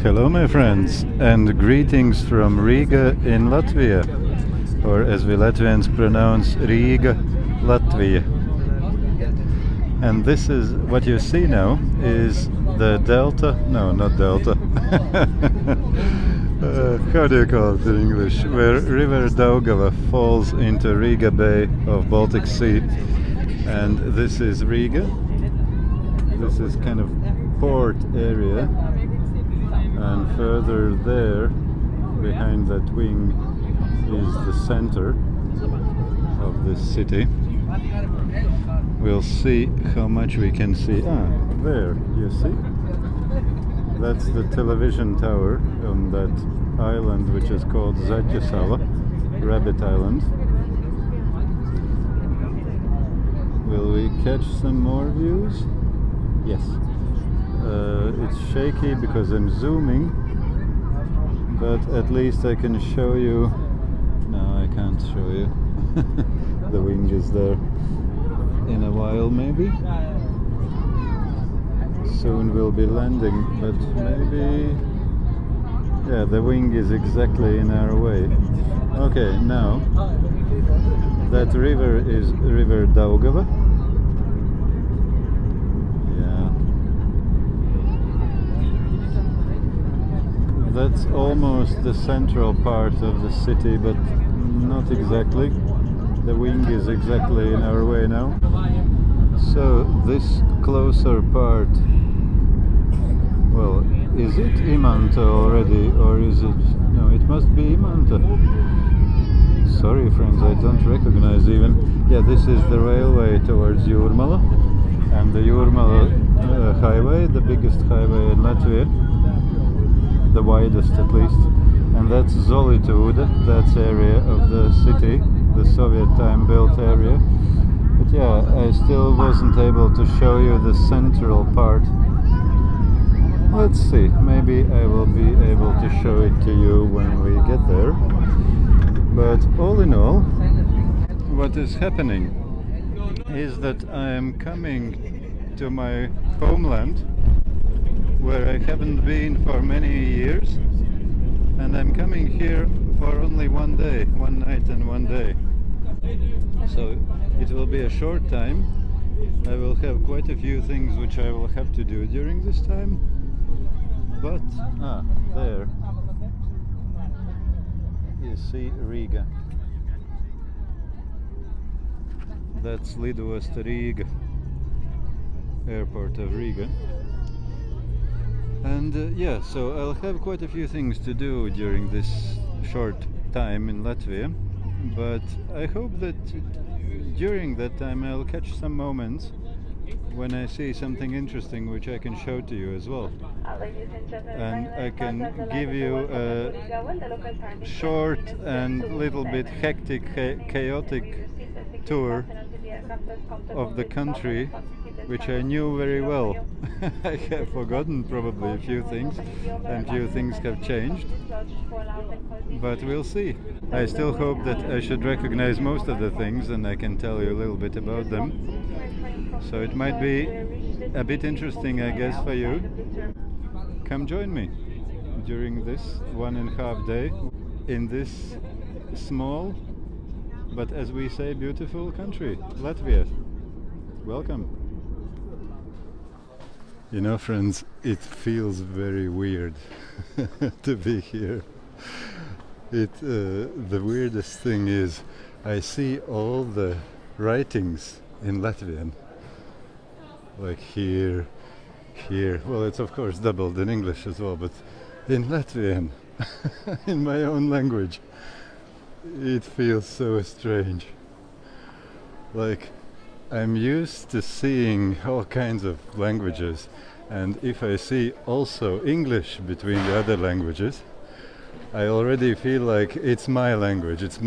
Hello, my friends, and greetings from Riga in Latvia, or as we Latvians pronounce Riga, Latvia. And this is what you see now is the delta, no, not delta. How do you call it in English? Where River Daugava falls into Riga Bay of Baltic Sea. And this is Riga. This is kind of port area. And further there, behind that wing, is the center of this city. We'll see how much we can see. There, you see? That's the television tower on that island, which is called Zaķisala, Rabbit Island. Will we catch some more views? Yes. It's shaky because I'm zooming, but at least I can show you. No, I can't show you. The wing is there. In a while, maybe. Soon we'll be landing, but maybe. Yeah, the wing is exactly in our way. Okay, now that river is River Daugava. That's almost the central part of the city, but not exactly. The wing is exactly in our way now. So this closer part, well, is it Imanta already, or is it, no, it must be Imanta. Sorry friends, I don't recognize even. Yeah, this is the railway towards Jūrmala, and the Jūrmala highway, the biggest highway in Latvia. The widest at least, and that's Zolitude, that's area of the city, the Soviet time built area. But yeah, I still wasn't able to show you the central part. Let's see, maybe I will be able to show it to you when we get there. But all in all, what is happening is that I am coming to my homeland, where I haven't been for many years, and I'm coming here for only one day, one night and one day. So it will be a short time. I will have quite a few things which I will have to do during this time. But, there you see Riga. That's Lidost Riga, airport of Riga. And yeah, so I'll have quite a few things to do during this short time in Latvia, but I hope that during that time I'll catch some moments when I see something interesting which I can show to you as well. And I can give you a short and little bit hectic, chaotic tour of the country, which I knew very well. I have forgotten probably a few things, and few things have changed, but we'll see. I still hope that I should recognize most of the things and I can tell you a little bit about them. So it might be a bit interesting, I guess, for you. Come join me during this 1.5 day in this small, but as we say, beautiful country, Latvia. Welcome. You know, friends, it feels very weird to be here. The weirdest thing is I see all the writings in Latvian, like here, here. Well, it's of course doubled in English as well, but in Latvian, in my own language, it feels so strange. Like, I'm used to seeing all kinds of languages, and if I see also English between the other languages, I already feel like it's my language, it's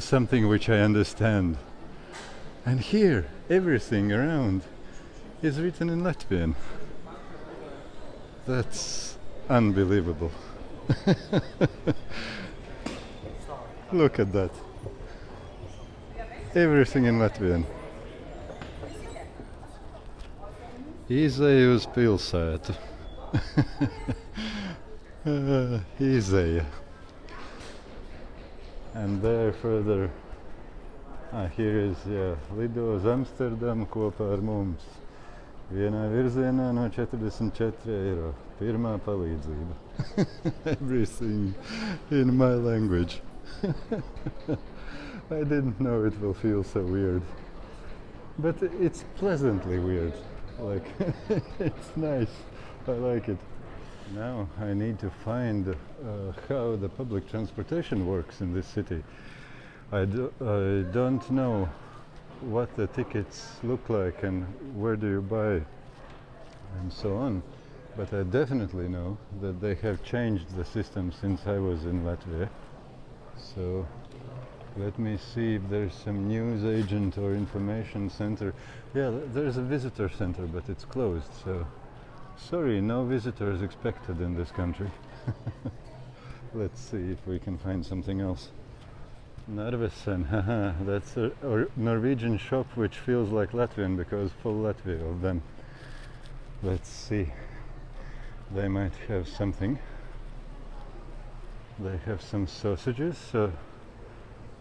something which I understand. And here, everything around is written in Latvian. That's unbelievable. Look at that. Everything in Latvian. Izejus pilsēta. Easy. And there further, here is lido uz Amsterdamu kopā ar mums. Vienā virzienā no 44 eiro. Pirmā palīdzība. Everything in my language. I didn't know it will feel so weird. But it's pleasantly weird. Like, it's nice. I like it. Now I need to find how the public transportation works in this city. I don't know what the tickets look like and where do you buy and so on. But I definitely know that they have changed the system since I was in Latvia. So let me see if there's some news agent or information center. Yeah, there's a visitor center, but it's closed, so sorry, no visitors expected in this country. Let's see if we can find something else. Narvesen, haha, that's a Norwegian shop which feels like Latvian because full Latvia of them. Let's see. They might have something. They have some sausages, so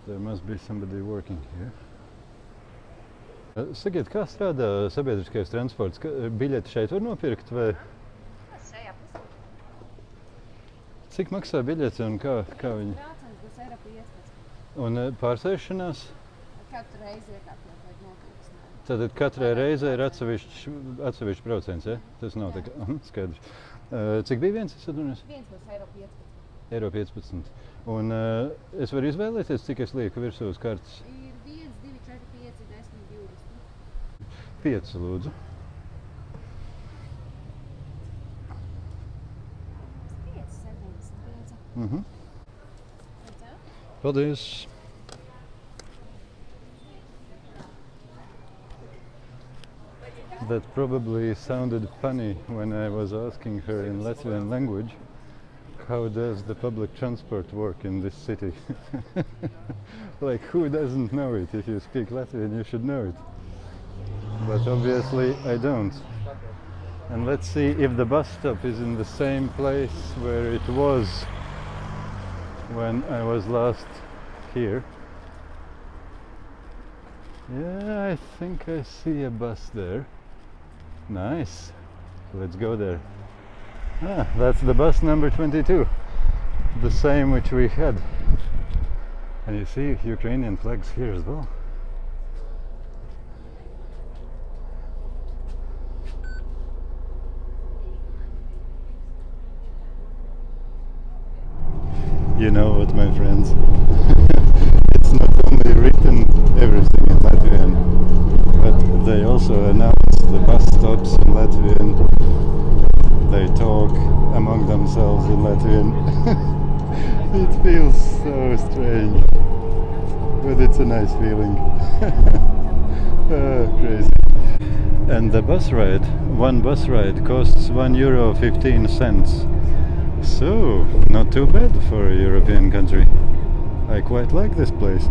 there must be somebody working here. Sakiet, kā strādā sabiedriskais transports? Biļeti šeit var nopirkt vai? Cik maksā biļeti un kā viņi? Un pārsēšanās? Katru reizi iekāpjot vajag nopirkt. Tātad katrai reizei ir atsevišķs brauciens, ja? Tas nav tā kā, skaidrs. Cik bija viens, esat runājis? Viens būs eiro 15. Eiro 15. Un es varu izvēlēties, cik es lieku virsū uz kartes? Ir 1, 2, 4, 5, 10, 20. 5, lūdzu. 5, 75. Mhm. Paldies. That probably sounded funny when I was asking her in Latvian language, how does the public transport work in this city? Like, who doesn't know it? If you speak Latvian, you should know it. But obviously I don't. And let's see if the bus stop is in the same place where it was when I was last here. Yeah, I think I see a bus there. Nice. Let's go there. That's the bus number 22. The same which we had. And you see Ukrainian flags here as well. You know what, my friends? It's not only written everything in Latvian, but they also announce the bus stops in Latvian. They talk among themselves in Latvian. It feels so strange, but it's a nice feeling. Crazy. And the bus ride, one bus ride costs €1.15. So, not too bad for a European country. I quite like this place.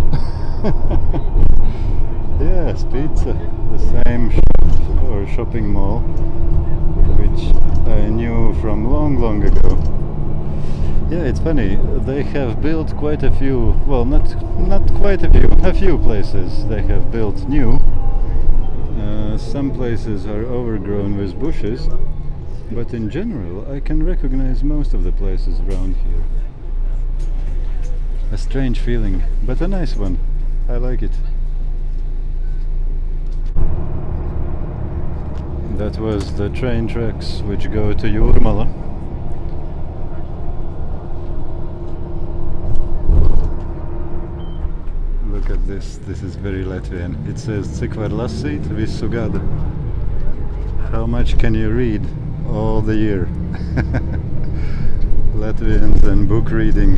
Yes, pizza, the same shop or shopping mall, which I knew from long ago. Yeah, it's funny, they have built quite a few, well, not quite a few places they have built new. Some places are overgrown with bushes, but in general I can recognize most of the places around here. A strange feeling, but a nice one. I like it. That was the train tracks which go to Jūrmala. Look at this is very Latvian. It says cik var lasīt visu gadu. How much can you read all the year? Latvians and book reading.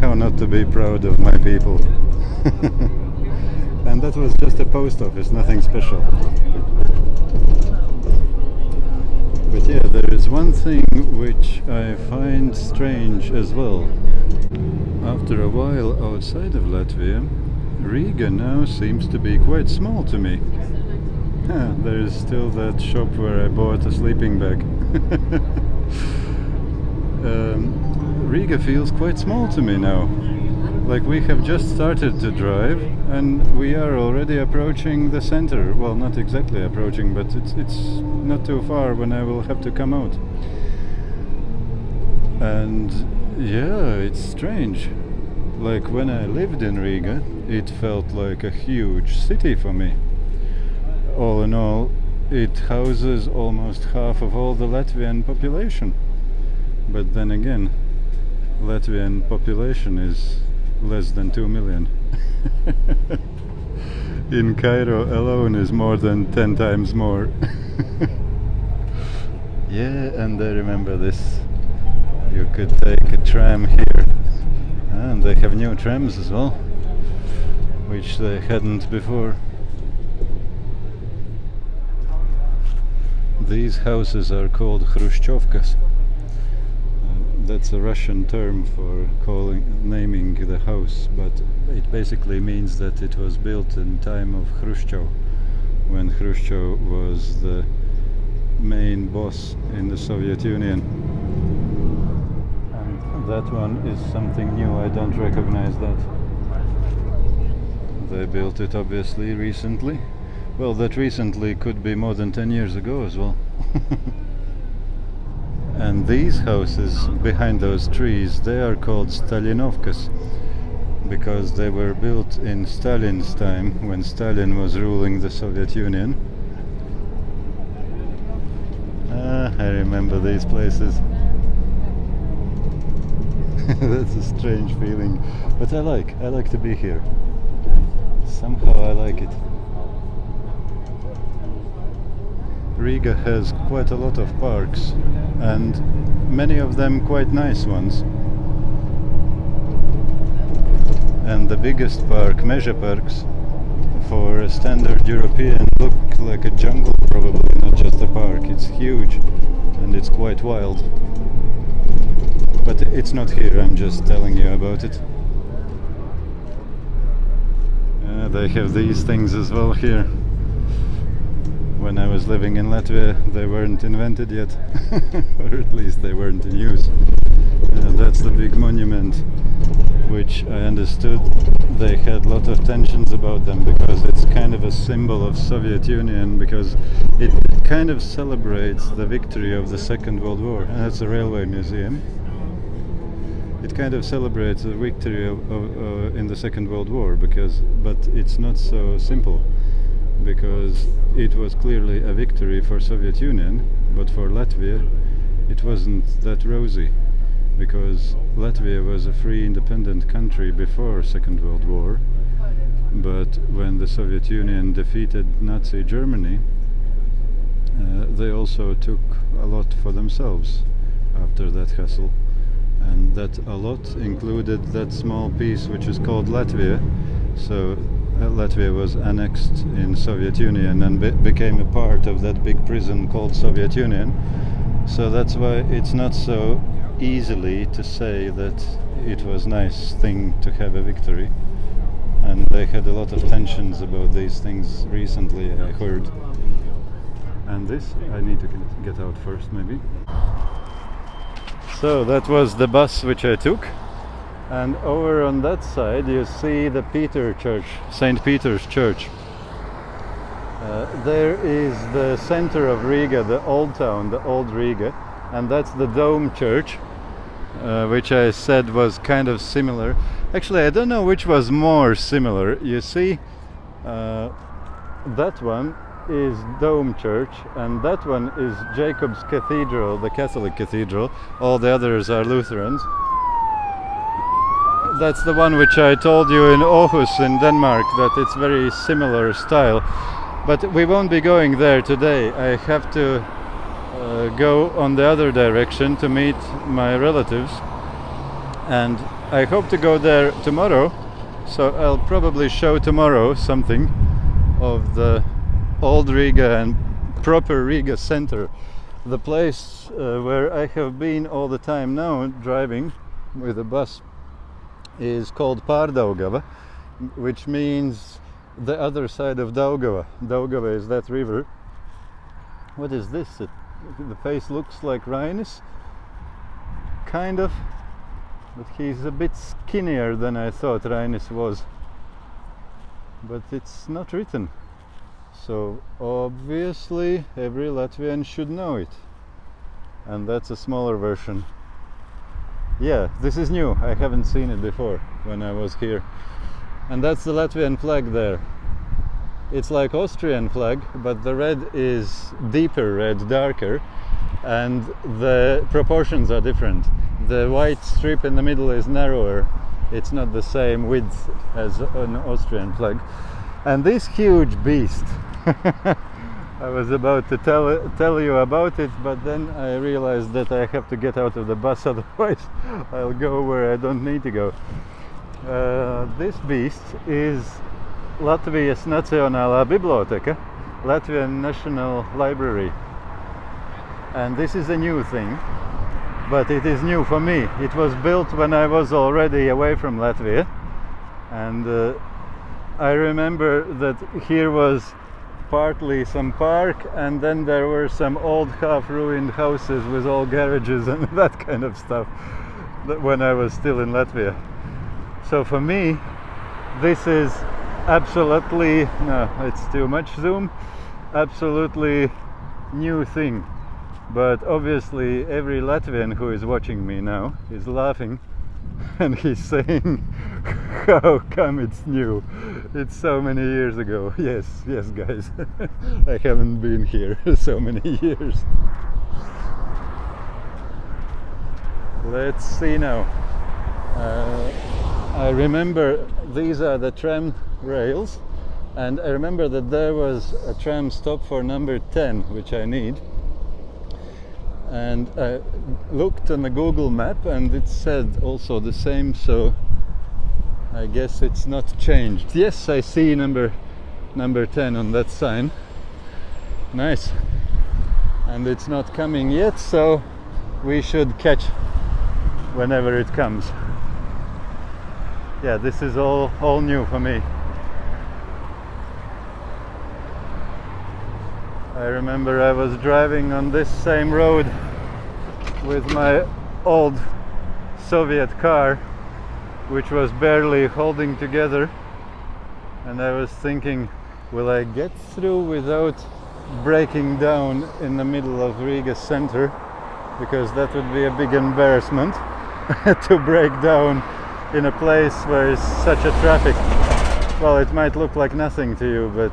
How not to be proud of my people. And that was just a post office, nothing special. But yeah, there is one thing which I find strange as well. After a while outside of Latvia, Riga now seems to be quite small to me. There is still that shop where I bought a sleeping bag. Riga feels quite small to me now. Like we have just started to drive and we are already approaching the center. Well, not exactly approaching, but it's not too far when I will have to come out. And yeah, it's strange. Like when I lived in Riga, it felt like a huge city for me. All in all, it houses almost half of all the Latvian population. But then again, Latvian population is less than 2 million. In Cairo alone is more than 10 times more. Yeah, and I remember this. You could take a tram here. And they have new trams as well, which they hadn't before. These houses are called Khrushchevkas. That's a Russian term for naming the house, but it basically means that it was built in time of Khrushchev, when Khrushchev was the main boss in the Soviet Union. And that one is something new, I don't recognize that. They built it obviously recently. Well, that recently could be more than 10 years ago as well. And these houses behind those trees, they are called Stalinovkas, because they were built in Stalin's time, when Stalin was ruling the Soviet Union. I remember these places. That's a strange feeling, but I like to be here. Somehow I like it. Riga has quite a lot of parks, and many of them quite nice ones. And the biggest park, Meža Parks, for a standard European, look like a jungle probably, not just a park. It's huge and it's quite wild. But it's not here, I'm just telling you about it. They have these things as well here. When I was living in Latvia, they weren't invented yet, or at least they weren't in use. That's the big monument, which I understood they had a lot of tensions about them, because it's kind of a symbol of Soviet Union, because it kind of celebrates the victory of the Second World War, and that's a railway museum. It kind of celebrates the victory in the Second World War, but it's not so simple, because it was clearly a victory for Soviet Union, but for Latvia it wasn't that rosy, because Latvia was a free independent country before Second World War, but when the Soviet Union defeated Nazi Germany, they also took a lot for themselves after that hassle, and that a lot included that small piece which is called Latvia. So Latvia was annexed in Soviet Union and became a part of that big prison called Soviet Union. So that's why it's not so easily to say that it was a nice thing to have a victory. And they had a lot of tensions about these things recently, I heard. And this, I need to get out first maybe. So that was the bus which I took. And over on that side you see the Peter Church, St. Peter's Church. There is the center of Riga, the old town, the old Riga, and that's the Dome Church, which I said was kind of similar. Actually, I don't know which was more similar. You see, that one is Dome Church, and that one is Jacob's Cathedral, the Catholic Cathedral. All the others are Lutherans. That's the one which I told you in Aarhus in Denmark, that it's very similar style. But we won't be going there today. I have to go on the other direction to meet my relatives, and I hope to go there tomorrow, so I'll probably show tomorrow something of the old Riga and proper Riga center, the place where I have been all the time now driving with a bus is called Daugava, which means the other side of Daugava. Daugava is that river. What is this? The face looks like Rheinis, kind of. But he's a bit skinnier than I thought Rainis was. But it's not written. So obviously every Latvian should know it. And that's a smaller version. Yeah, this is new. I haven't seen it before when I was here. And that's the Latvian flag there. It's like Austrian flag, but the red is deeper red, darker, and the proportions are different. The white strip in the middle is narrower. It's not the same width as an Austrian flag. And this huge beast, I was about to tell you about it, but then I realized that I have to get out of the bus, otherwise I'll go where I don't need to go. This beast is Latvijas Nacionālā Biblioteka, Latvian National Library. And this is a new thing, but it is new for me. It was built when I was already away from Latvia, and I remember that here was partly some park, and then there were some old half-ruined houses with all garages and that kind of stuff when I was still in Latvia. So for me, this is absolutely, no, it's too much zoom, absolutely new thing. But obviously every Latvian who is watching me now is laughing and he's saying, how come it's new? It's so many years ago. Yes, guys, I haven't been here so many years. Let's see now. I remember these are the tram rails, and I remember that there was a tram stop for number 10, which I need. And I looked on the Google map and it said also the same, so I guess it's not changed. Yes, I see number 10 on that sign. Nice. And it's not coming yet, so we should catch whenever it comes. Yeah, this is all new for me. I remember I was driving on this same road with my old Soviet car, which was barely holding together, and I was thinking, will I get through without breaking down in the middle of Riga center, because that would be a big embarrassment to break down in a place where is such a traffic. Well, it might look like nothing to you, but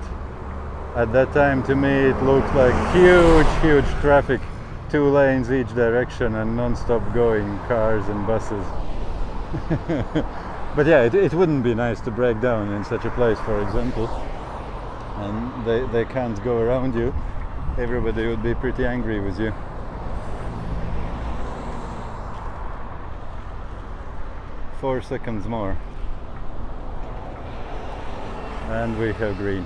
at that time to me it looked like huge traffic, 2 lanes each direction and non-stop going cars and buses. But yeah, it wouldn't be nice to break down in such a place, for example, and they can't go around you. Everybody would be pretty angry with you. Four seconds more and we have green.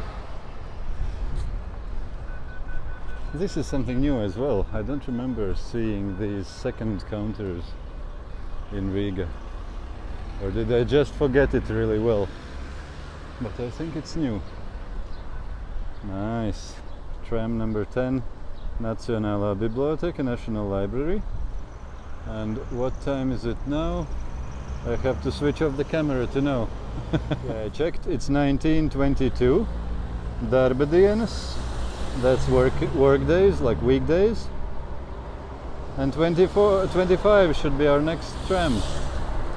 This is something new as well. I don't remember seeing these second counters in Riga, or did I just forget it really well? But I think it's new. Nice. Tram number 10, Nacionālā Biblioteka, National Library. And what time is it now? I have to switch off the camera to know. Yeah, I checked. It's 19:22. Darba dienas. That's work days, like weekdays. And 25 should be our next tram.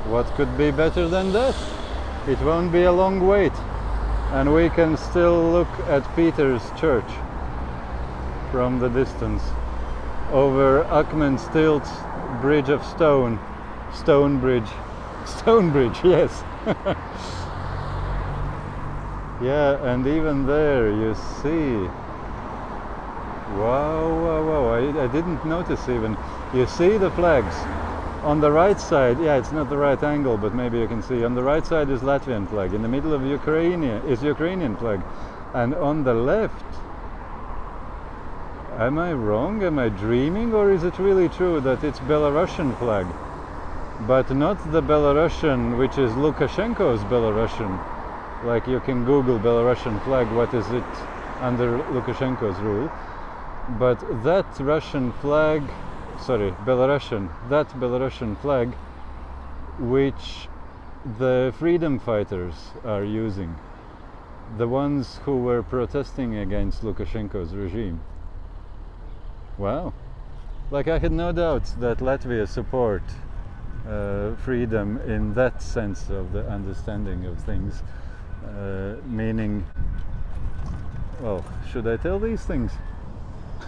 What could be better than that? It won't be a long wait, and we can still look at Peter's church from the distance over Akmenstilts bridge of stone. Stone bridge, yes. Yeah, and even there you see. Wow, I didn't notice even. You see the flags. On the right side, yeah, it's not the right angle, but maybe you can see. On the right side is Latvian flag. In the middle of Ukrainian flag. And on the left, am I wrong? Am I dreaming? Or is it really true that it's Belarusian flag? But not the Belarusian, which is Lukashenko's Belarusian. Like you can Google Belarusian flag, what is it under Lukashenko's rule. But that Russian flag, sorry, Belarusian, that Belarusian flag which the freedom fighters are using, the ones who were protesting against Lukashenko's regime. Wow. Like, I had no doubts that Latvia support freedom in that sense of the understanding of things, meaning, well, should I tell these things?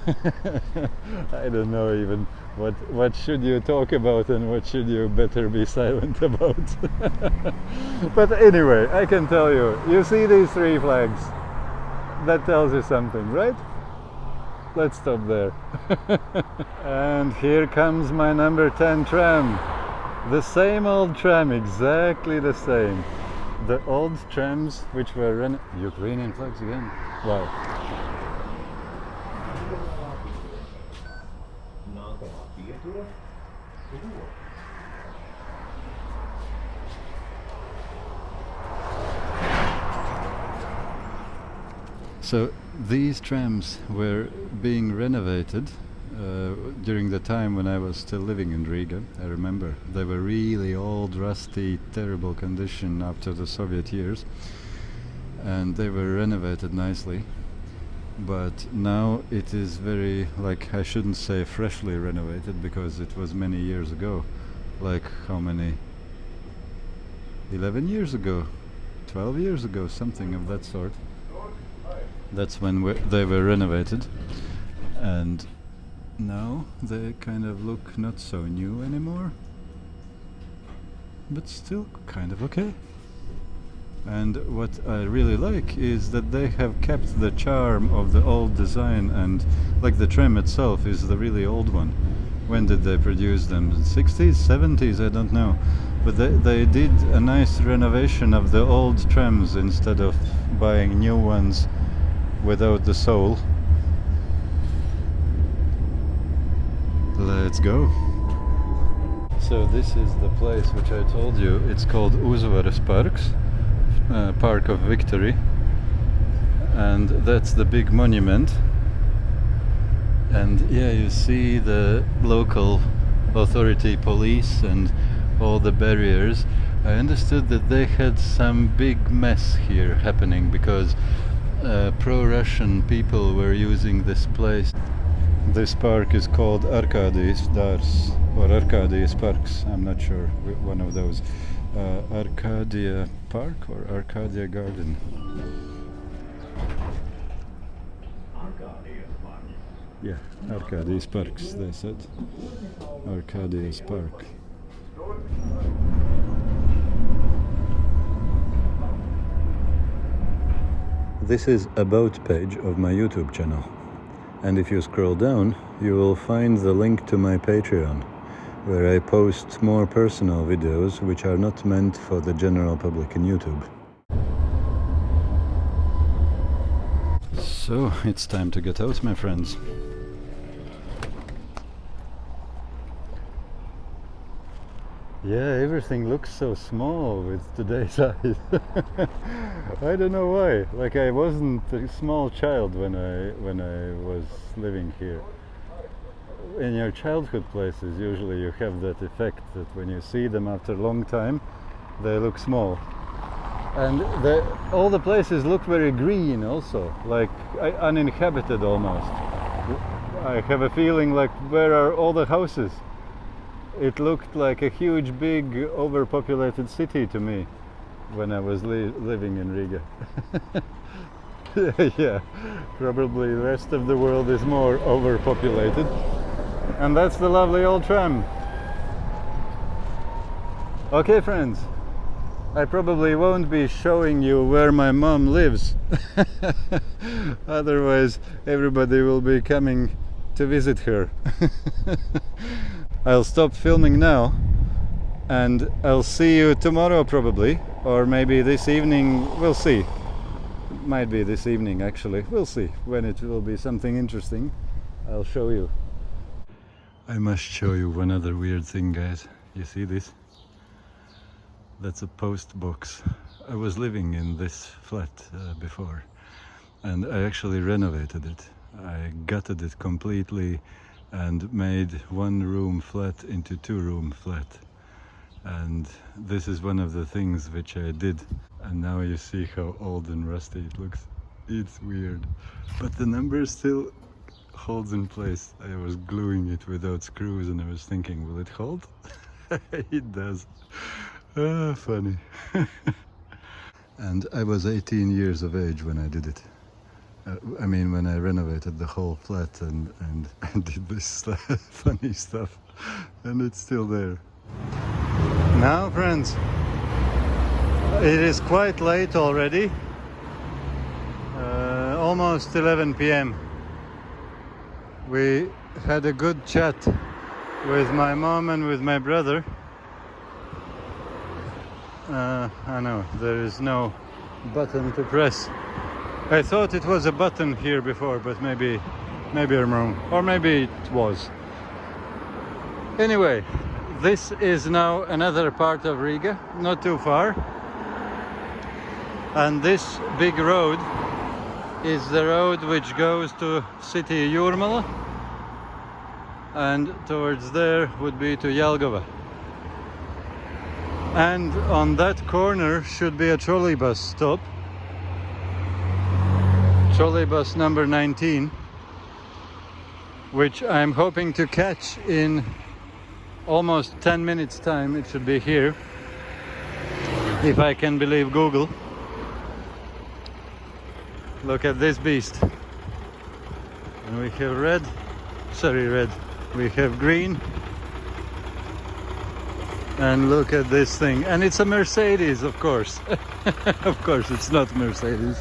I don't know even what should you talk about and what should you better be silent about. But anyway, I can tell you, you see these three flags, that tells you something, right? Let's stop there. And here comes my number 10 tram. The same old tram, exactly the same. The old trams which were Ukrainian flags again. Wow. So these trams were being renovated during the time when I was still living in Riga. I remember they were really old, rusty, terrible condition after the Soviet years, and they were renovated nicely. But now it is very, like, I shouldn't say freshly renovated because it was many years ago. Like, how many? 11 years ago, 12 years ago, something of that sort. That's when they were renovated, and now they kind of look not so new anymore, but still kind of okay. And what I really like is that they have kept the charm of the old design, and like the tram itself is the really old one. When did they produce them? 60s, 70s, I don't know. But they did a nice renovation of the old trams instead of buying new ones without the soul. Let's go. So this is the place which I told you, it's called Uzvaras Parks, Park of Victory, and that's the big monument. And yeah, you see the local authority police and all the barriers. I understood that they had some big mess here happening because pro-Russian people were using this place. This park is called Arkadijas Dārs or Arkadijas Parks, I'm not sure, one of those. Arcadia Park or Arcadia Garden. Yeah, Arkadijas Parks, they said. Arkadijas Park. This is About page of my YouTube channel. And if you scroll down, you will find the link to my Patreon, where I post more personal videos which are not meant for the general public in YouTube. So, it's time to get out, my friends. Yeah, everything looks so small with today's eyes. I don't know why. Like, I wasn't a small child when I was living here. In your childhood places, usually you have that effect that when you see them after a long time, they look small. And all the places look very green also, like uninhabited almost. I have a feeling like, where are all the houses? It looked like a huge, big, overpopulated city to me when I was living in Riga. Yeah, probably the rest of the world is more overpopulated. And that's the lovely old tram. Okay, friends, I probably won't be showing you where my mom lives. Otherwise, everybody will be coming to visit her. I'll stop filming now, and I'll see you tomorrow probably, or maybe this evening, we'll see. Might be this evening actually, we'll see. When it will be something interesting, I'll show you. I must show you one other weird thing, guys. You see this? That's a post box. I was living in this flat before, and I actually renovated it. I gutted it completely and made one room flat into two room flat. And this is one of the things which I did, and now you see how old and rusty it looks. It's weird, but the number still holds in place. I was gluing it without screws and I was thinking, will it hold? It does. Ah, funny. And I was 18 years of age when I did it. I mean, when I renovated the whole flat and did this funny stuff, and it's still there. Now, friends, it is quite late already, almost 11 p.m. We had a good chat with my mom and with my brother. I know, there is no button to press. I thought it was a button here before, but maybe I'm wrong, or maybe it was. Anyway, this is now another part of Riga, not too far. And this big road is the road which goes to city Jūrmala, and towards there would be to Daugava. And on that corner should be a trolley bus stop. Trolley bus number 19, which I'm hoping to catch in almost 10 minutes time. It should be here, if I can believe Google. Look at this beast. And we have red, we have green. And look at this thing. And it's a Mercedes, of course. Of course it's not Mercedes.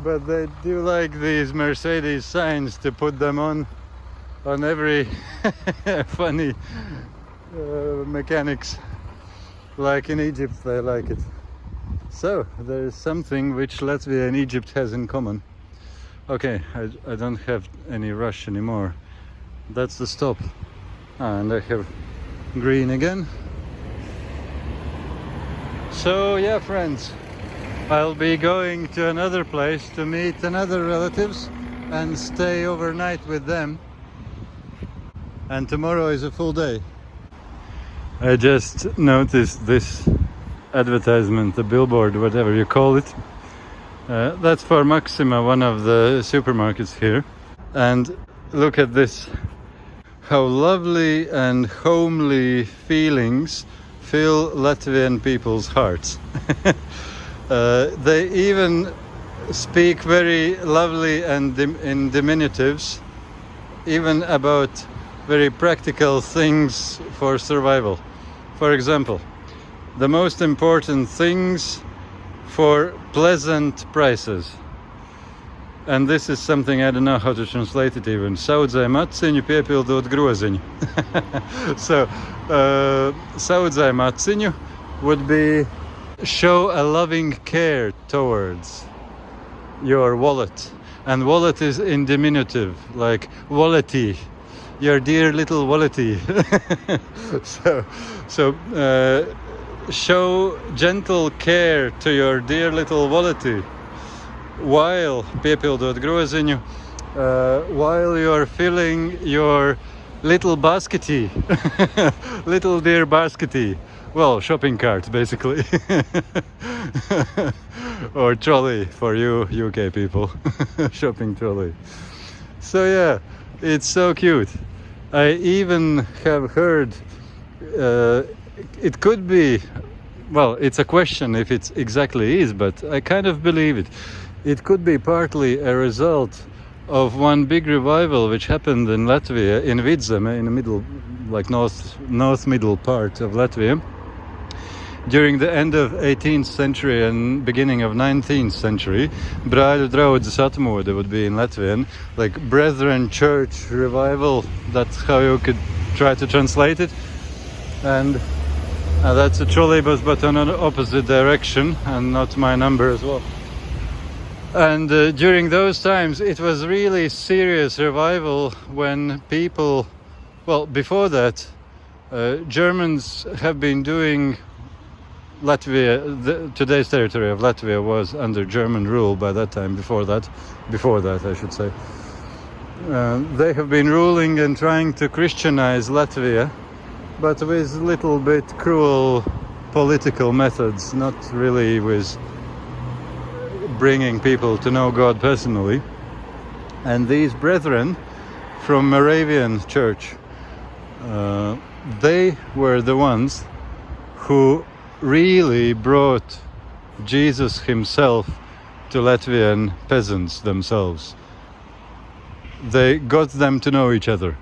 But they do like these Mercedes signs to put them on every funny mechanics. Like in Egypt they like it. So there is something which Latvia and Egypt has in common. Okay, I don't have any rush anymore. That's the stop. And I have green again. So yeah, friends, I'll be going to another place to meet another relatives and stay overnight with them. And tomorrow is a full day. I just noticed this advertisement, the billboard, whatever you call it. That's for Maxima, one of the supermarkets here. And look at this. How lovely and homely feelings fill Latvian people's hearts. They even speak very lovely and in diminutives, even about very practical things for survival. For example, the most important things for pleasant prices. And this is something I don't know how to translate it even. Saudzē maciņu, piepildot groziņu. So, saudzē maciņu would be show a loving care towards your wallet. And wallet is in diminutive, like wallety, your dear little wallety. So show gentle care to your dear little wallety. While piepildot groziņu, while you're filling your little baskety, little dear baskety, well, shopping cart basically, or trolley for you UK people, shopping trolley. So yeah, it's so cute. I even have heard, it could be, well, it's a question if it exactly is, but I kind of believe it. It could be partly a result of one big revival which happened in Latvia, in Vidzeme, in the middle, like north middle part of Latvia, during the end of 18th century and beginning of 19th century. Brāļu draudzes atmodu would be in Latvian, like Brethren Church revival. That's how you could try to translate it. And that's a trolleybus, but on an opposite direction, and not my number as well. And during those times it was really serious revival when people, well, before that Germans have been doing Latvia, today's territory of Latvia was under German rule by that time, before that I should say. They have been ruling and trying to Christianize Latvia but with little bit cruel political methods, not really with bringing people to know God personally. And these brethren from Moravian Church, they were the ones who really brought Jesus himself to Latvian peasants themselves. They got them to know each other,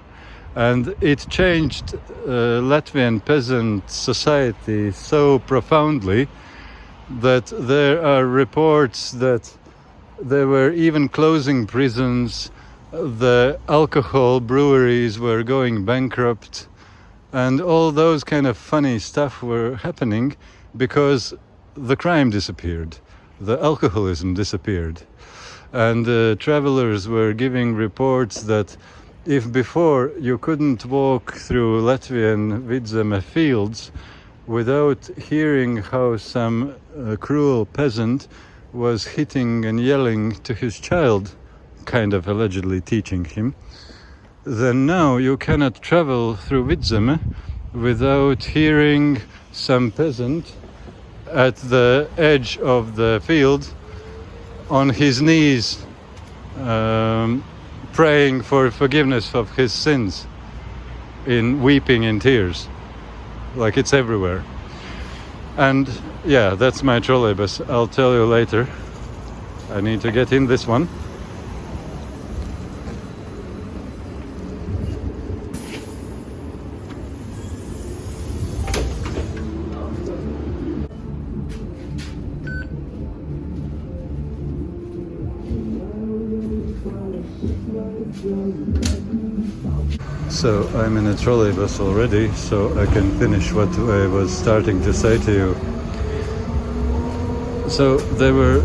and it changed Latvian peasant society so profoundly that there are reports that they were even closing prisons, the alcohol breweries were going bankrupt, and all those kind of funny stuff were happening because the crime disappeared, the alcoholism disappeared. And travelers were giving reports that if before you couldn't walk through Latvian Vidzeme fields without hearing how some cruel peasant was hitting and yelling to his child, kind of allegedly teaching him, then now you cannot travel through Vidzeme without hearing some peasant at the edge of the field on his knees, praying for forgiveness of his sins, in weeping in tears, like it's everywhere. And yeah, that's my trolleybus. I'll tell you later. I need to get in this one. So I'm in a trolleybus already, so I can finish what I was starting to say to you. So there were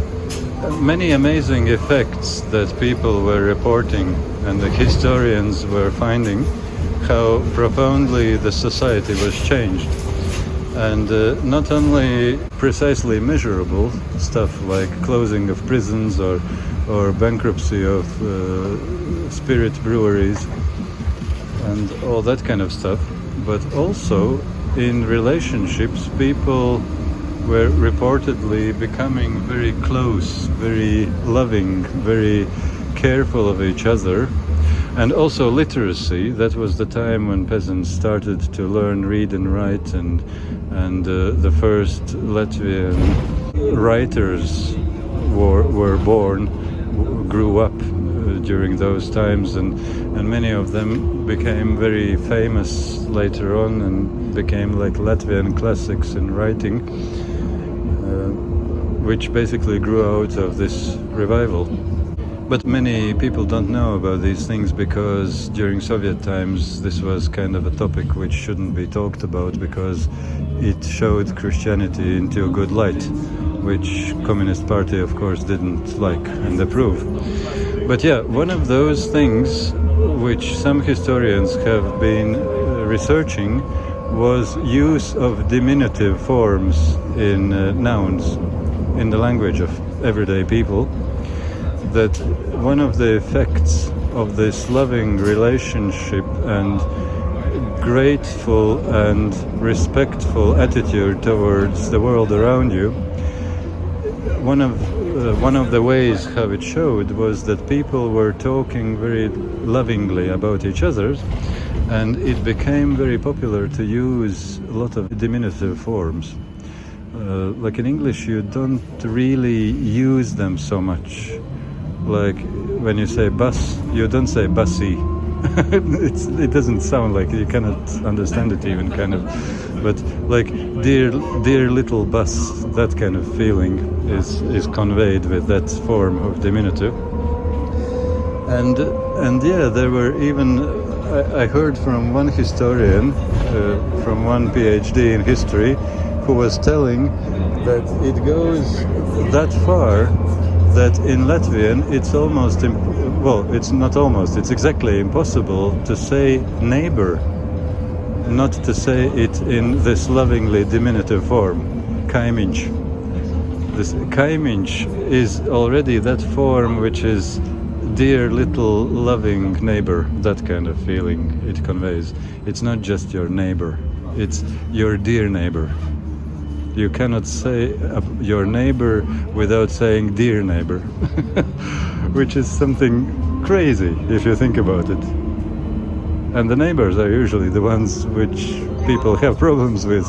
many amazing effects that people were reporting, and the historians were finding how profoundly the society was changed. And not only precisely measurable stuff like closing of prisons or bankruptcy of spirit breweries and all that kind of stuff, but also in relationships people were reportedly becoming very close, very loving, very careful of each other. And also literacy, that was the time when peasants started to learn read and write, and the first Latvian writers were born, grew up during those times, and many of them became very famous later on and became like Latvian classics in writing, which basically grew out of this revival. But many people don't know about these things because during Soviet times this was kind of a topic which shouldn't be talked about because it showed Christianity into a good light, which Communist Party of course didn't like and approve. But yeah, one of those things which some historians have been researching was use of diminutive forms in nouns in the language of everyday people. That one of the effects of this loving relationship and grateful and respectful attitude towards the world around you, one of the ways how it showed was that people were talking very lovingly about each other, and it became very popular to use a lot of diminutive forms. Like in English you don't really use them so much. Like when you say bus, you don't say bussy. It doesn't sound like, you cannot understand it even, kind of. But like dear little bus, that kind of feeling is conveyed with that form of diminutive. And yeah, there were even, I heard from one historian, from one PhD in history, who was telling that it goes that far that in Latvian it's almost, it's not almost, it's exactly impossible to say neighbor, not to say it in this lovingly diminutive form, kaimiņš. This kaimiņš is already that form which is dear little loving neighbor, that kind of feeling it conveys. It's not just your neighbor. It's your dear neighbor. You cannot say your neighbor without saying dear neighbor, which is something crazy if you think about it. And the neighbors are usually the ones which people have problems with.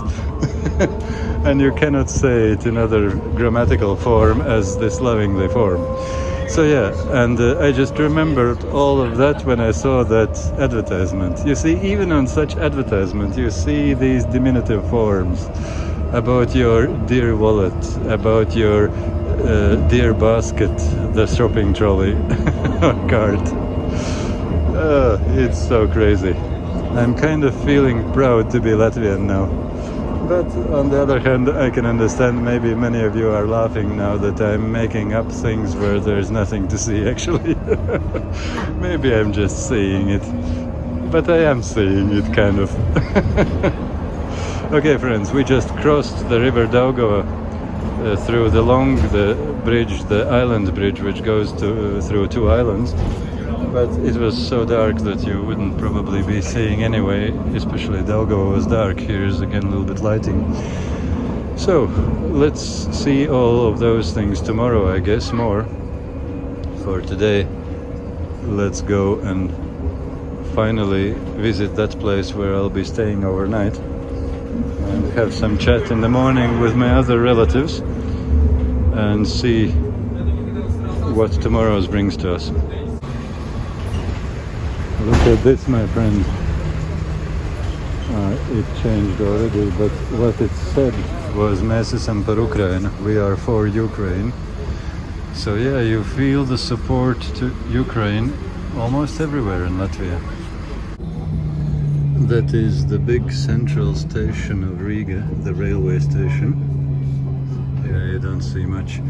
And you cannot say it in other grammatical form as this lovingly form. So yeah, and I just remembered all of that when I saw that advertisement. You see, even on such advertisement, you see these diminutive forms about your dear wallet, about your dear basket, the shopping trolley or cart. It's so crazy. I'm kind of feeling proud to be Latvian now. But on the other hand, I can understand maybe many of you are laughing now that I'm making up things where there's nothing to see actually. Maybe I'm just saying it. But I am saying it kind of. Okay friends, we just crossed the river Daugava through the bridge, the island bridge, which goes through two islands. But it was so dark that you wouldn't probably be seeing anyway, especially Daugava was dark. Here's again a little bit lighting. So let's see all of those things tomorrow, I guess, more. For today, let's go and finally visit that place where I'll be staying overnight and have some chat in the morning with my other relatives and see what tomorrow's brings to us. Look at this, my friend. It changed already, but what it said was "Mēs esam par Ukrainu." We are for Ukraine. So yeah, you feel the support to Ukraine almost everywhere in Latvia. That is the big central station of Riga, the railway station. Yeah, you don't see much.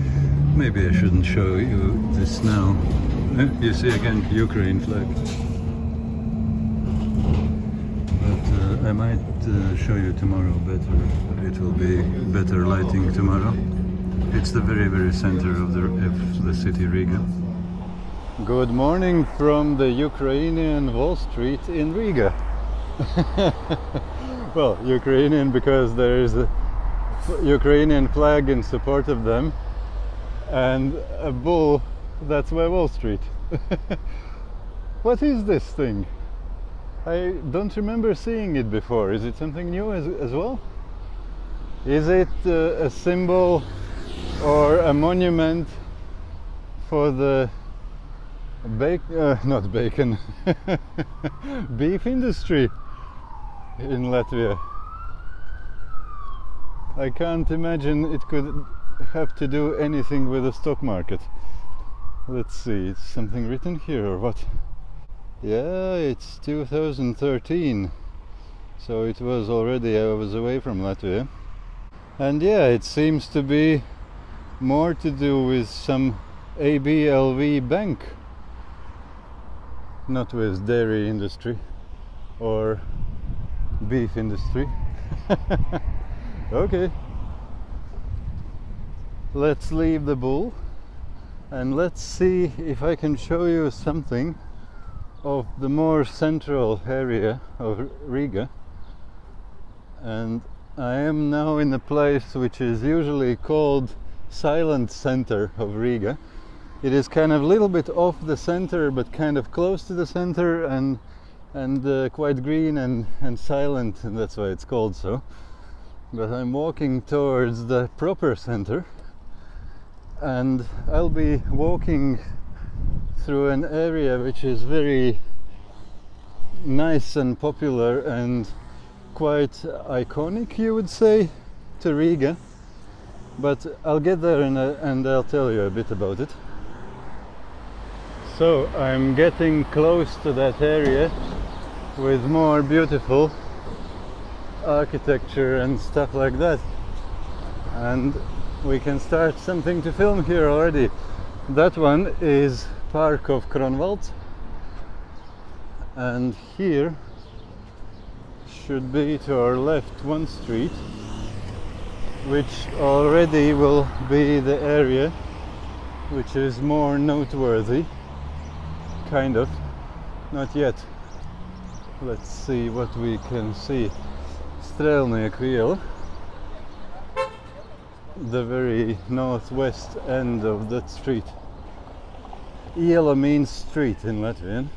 Maybe I shouldn't show you this now. You see again Ukraine flag. I might show you tomorrow better. It will be better lighting tomorrow. It's the very, very center of the city Riga. Good morning from the Ukrainian Wall Street in Riga. Well, Ukrainian because there is a Ukrainian flag in support of them and a bull that's by Wall Street. What is this thing? I don't remember seeing it before. Is it something new as well? Is it a symbol or a monument for the not bacon, beef industry in Latvia? I can't imagine it could have to do anything with the stock market. Let's see, it's something written here or what? Yeah, it's 2013, so it was already, I was away from Latvia. And yeah, it seems to be more to do with some ABLV bank, not with dairy industry or beef industry. Okay, let's leave the bull and let's see if I can show you something of the more central area of Riga. And I am now in a place which is usually called silent center of Riga. It is kind of a little bit off the center but kind of close to the center and quite green and silent, and that's why it's called so. But I'm walking towards the proper center and I'll be walking through an area which is very nice and popular and quite iconic, you would say, to Riga. But I'll get there and I'll tell you a bit about it. So I'm getting close to that area with more beautiful architecture and stuff like that, and we can start something to film here already. That one is Park of Kronwald, and here should be to our left one street which already will be the area which is more noteworthy, kind of, not yet. Let's see what we can see. Strēlnieku iela, the very northwest end of that street. Iela means street in Latvian.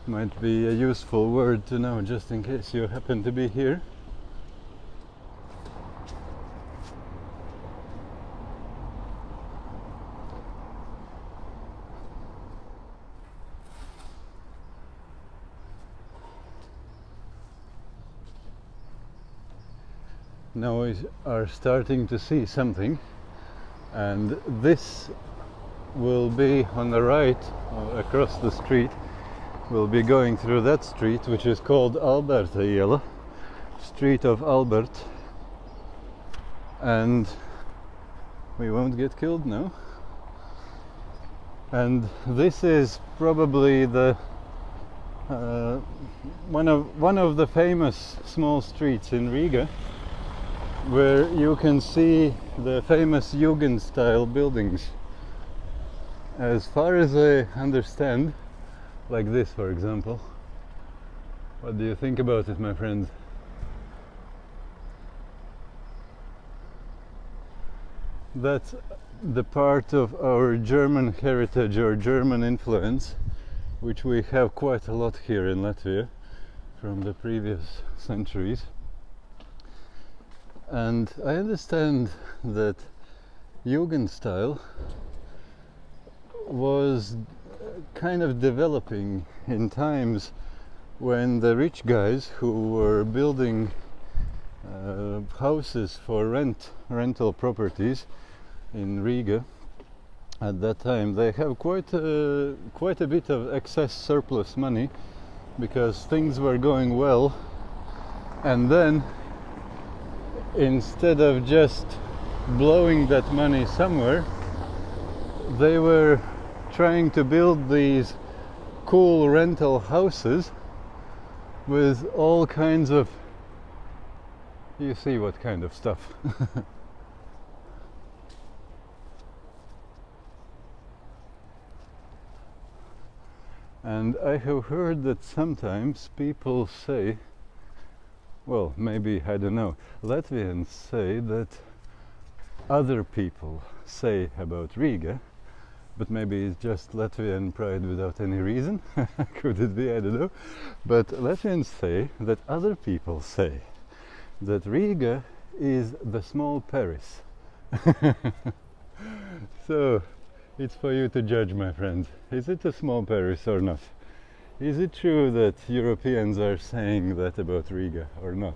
Might be a useful word to know just in case you happen to be here. Now we are starting to see something, and this will be on the right, across the street. We'll be going through that street, which is called Alberta Iela, Street of Albert, and we won't get killed now. And this is probably the one of the famous small streets in Riga, where you can see the famous Jugendstil buildings. As far as I understand, like this, for example. What do you think about it, my friends? That's the part of our German heritage or German influence, which we have quite a lot here in Latvia from the previous centuries. And I understand that Jugendstil was kind of developing in times when the rich guys who were building houses for rental properties in Riga at that time, they have quite a bit of excess surplus money because things were going well, and then instead of just blowing that money somewhere, they were trying to build these cool rental houses with all kinds of, you see what kind of stuff. And I have heard that sometimes people say, well, maybe, I don't know, Latvians say that other people say about Riga, but maybe it's just Latvian pride without any reason. Could it be? I don't know. But Latvians say that other people say that Riga is the small Paris. So it's for you to judge, my friend. Is it a small Paris or not? Is it true that Europeans are saying that about Riga or not?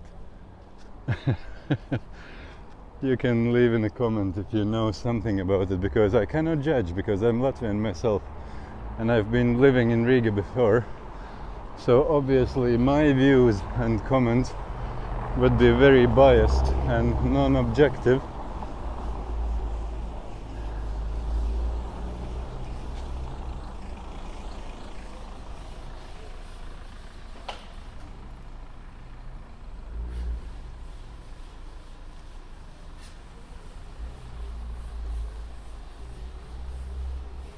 You can leave in a comment if you know something about it, because I cannot judge, because I'm Latvian myself and I've been living in Riga before. So obviously my views and comments would be very biased and non-objective.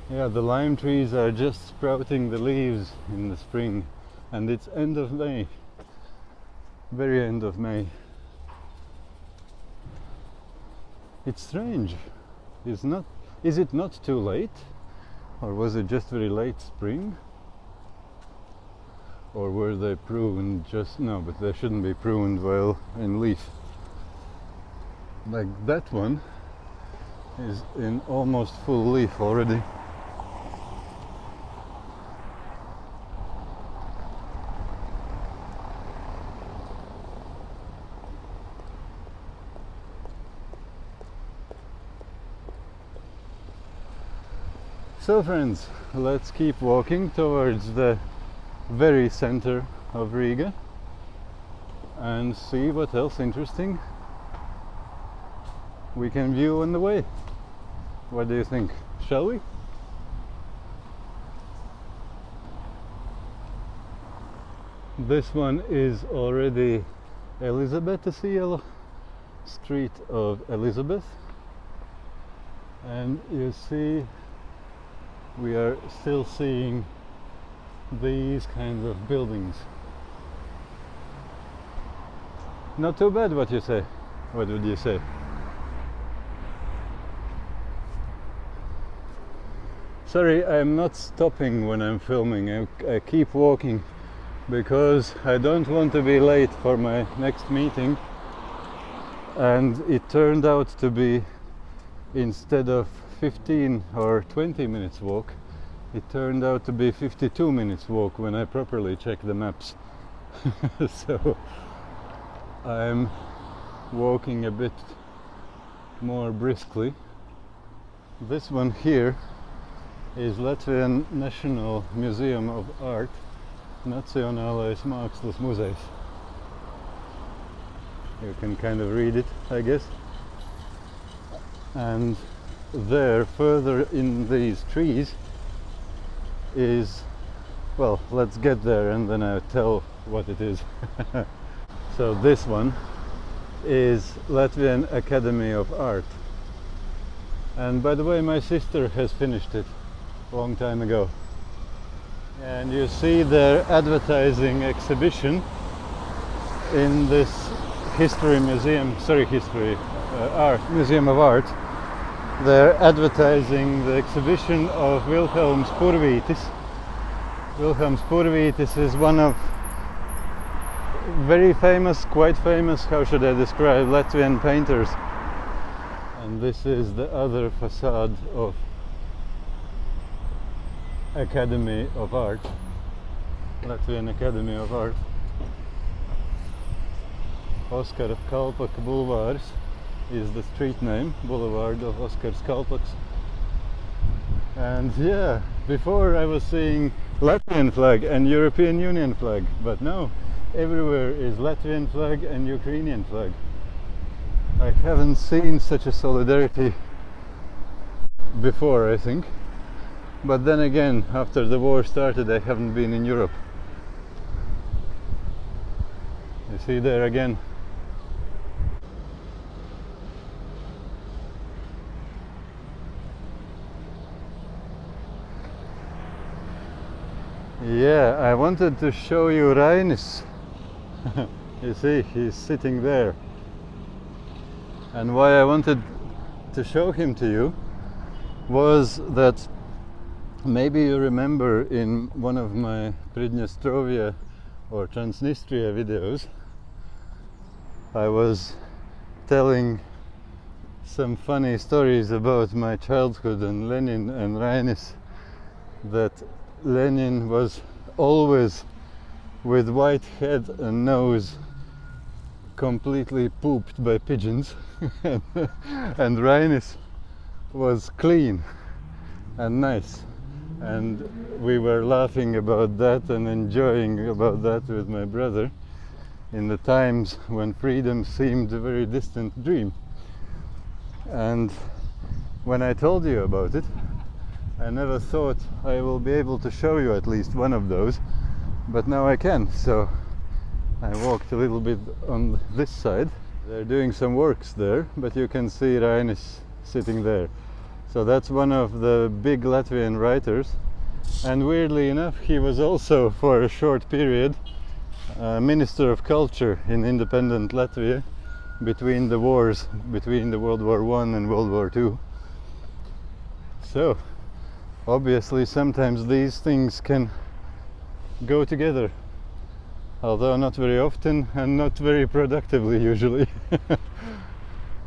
Yeah, the lime trees are just sprouting the leaves in the spring, and it's end of May, very end of May. It's strange. Is it not too late? Or was it just very late spring? Or were they pruned just, no, but they shouldn't be pruned while in leaf. Like that one is in almost full leaf already. So friends, let's keep walking towards the very center of Riga and see what else interesting we can view on the way. What do you think? Shall we? This one is already Elizabeth's Iela, Street of Elizabeth, and you see we are still seeing these kinds of buildings. Not too bad, what you say? What would you say? Sorry, I'm not stopping when I'm filming. I keep walking because I don't want to be late for my next meeting. And it turned out to be, instead of 15 or 20 minutes walk, it turned out to be 52 minutes walk when I properly checked the maps. So I'm walking a bit more briskly. This one here is Latvian National Museum of Art, Nacionālais Mākslas Muzejs. You can kind of read it, I guess. And there, further in these trees, is, well, let's get there and then I'll tell what it is. So this one is Latvian Academy of Art. And by the way, my sister has finished it a long time ago. And you see their advertising exhibition in this Museum of Art. They're advertising the exhibition of Wilhelm Spurvītis. Wilhelm Spurvītis is one of very famous, quite famous, how should I describe, Latvian painters. And this is the other facade of Academy of Art, Latvian Academy of Art. Oskara Kalpaka Bulvārs is the street name, Boulevard of Oskars Kalpaks. And yeah, before I was seeing Latvian flag and European Union flag, but now everywhere is Latvian flag and Ukrainian flag. I haven't seen such a solidarity before, I think. But then again, after the war started, I haven't been in Europe. You see there again. Yeah, I wanted to show you Rainis. You see, he's sitting there. And why I wanted to show him to you was that maybe you remember in one of my Pridnestrovia or Transnistria videos, I was telling some funny stories about my childhood and Lenin and Rainis, that Lenin was always with white head and nose, completely pooped by pigeons, and Rainis was clean and nice, and we were laughing about that and enjoying about that with my brother in the times when freedom seemed a very distant dream. And when I told you about it, I never thought I will be able to show you at least one of those, but now I can. So I walked a little bit on this side. They're doing some works there, but you can see Rainis sitting there. So that's one of the big Latvian writers, and weirdly enough he was also for a short period Minister of Culture in independent Latvia between the wars, between the World War I and World War II. So obviously sometimes these things can go together, although not very often and not very productively usually.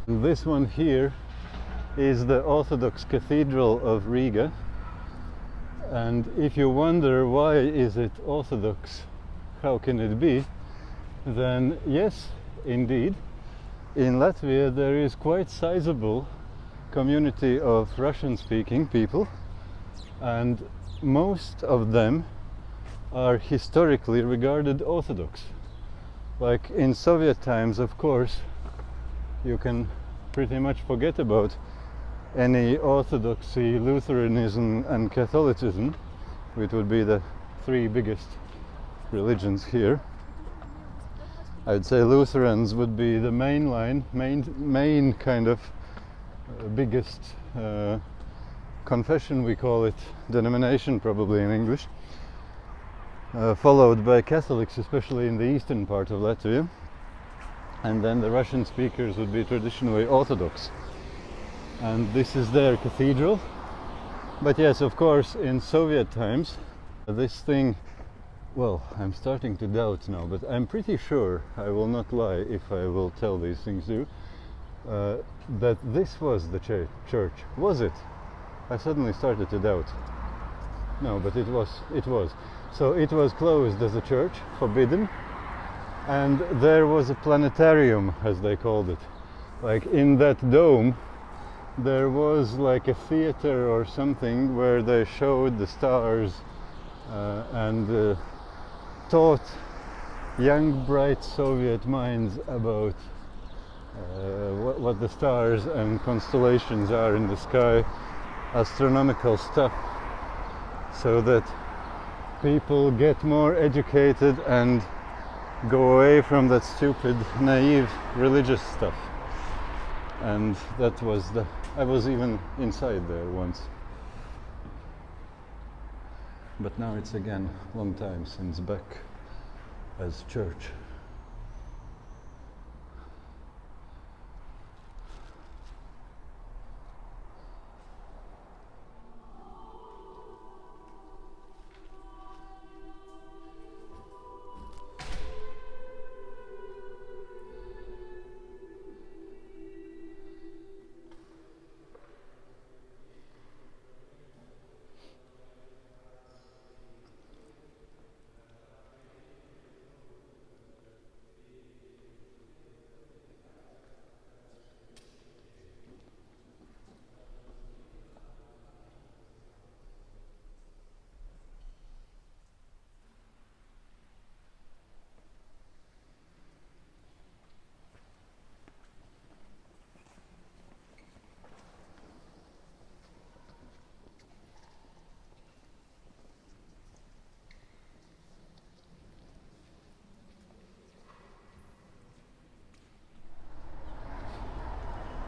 This one here is the Orthodox Cathedral of Riga, and if you wonder why is it Orthodox, how can it be, then yes, indeed, in Latvia there is quite sizable community of Russian-speaking people, and most of them are historically regarded Orthodox. Like in Soviet times, of course, you can pretty much forget about any Orthodoxy, Lutheranism and Catholicism, which would be the three biggest religions here. I'd say Lutherans would be the main kind of biggest confession, we call it, denomination probably in English, followed by Catholics, especially in the eastern part of Latvia. and then the Russian speakers would be traditionally Orthodox. And this is their cathedral. But yes, of course, in Soviet times, this thing, well, I'm starting to doubt now, but I'm pretty sure, I will not lie if I will tell these things to you, that this was the church. Was it? I suddenly started to doubt. No, but it was. So it was closed as a church, forbidden, and there was a planetarium, as they called it. Like in that dome, there was like a theater or something where they showed the stars and taught young, bright Soviet minds about what the stars and constellations are in the sky, astronomical stuff, so that people get more educated and go away from that stupid, naive religious stuff. And that was I was even inside there once. But now it's again long time since back as church.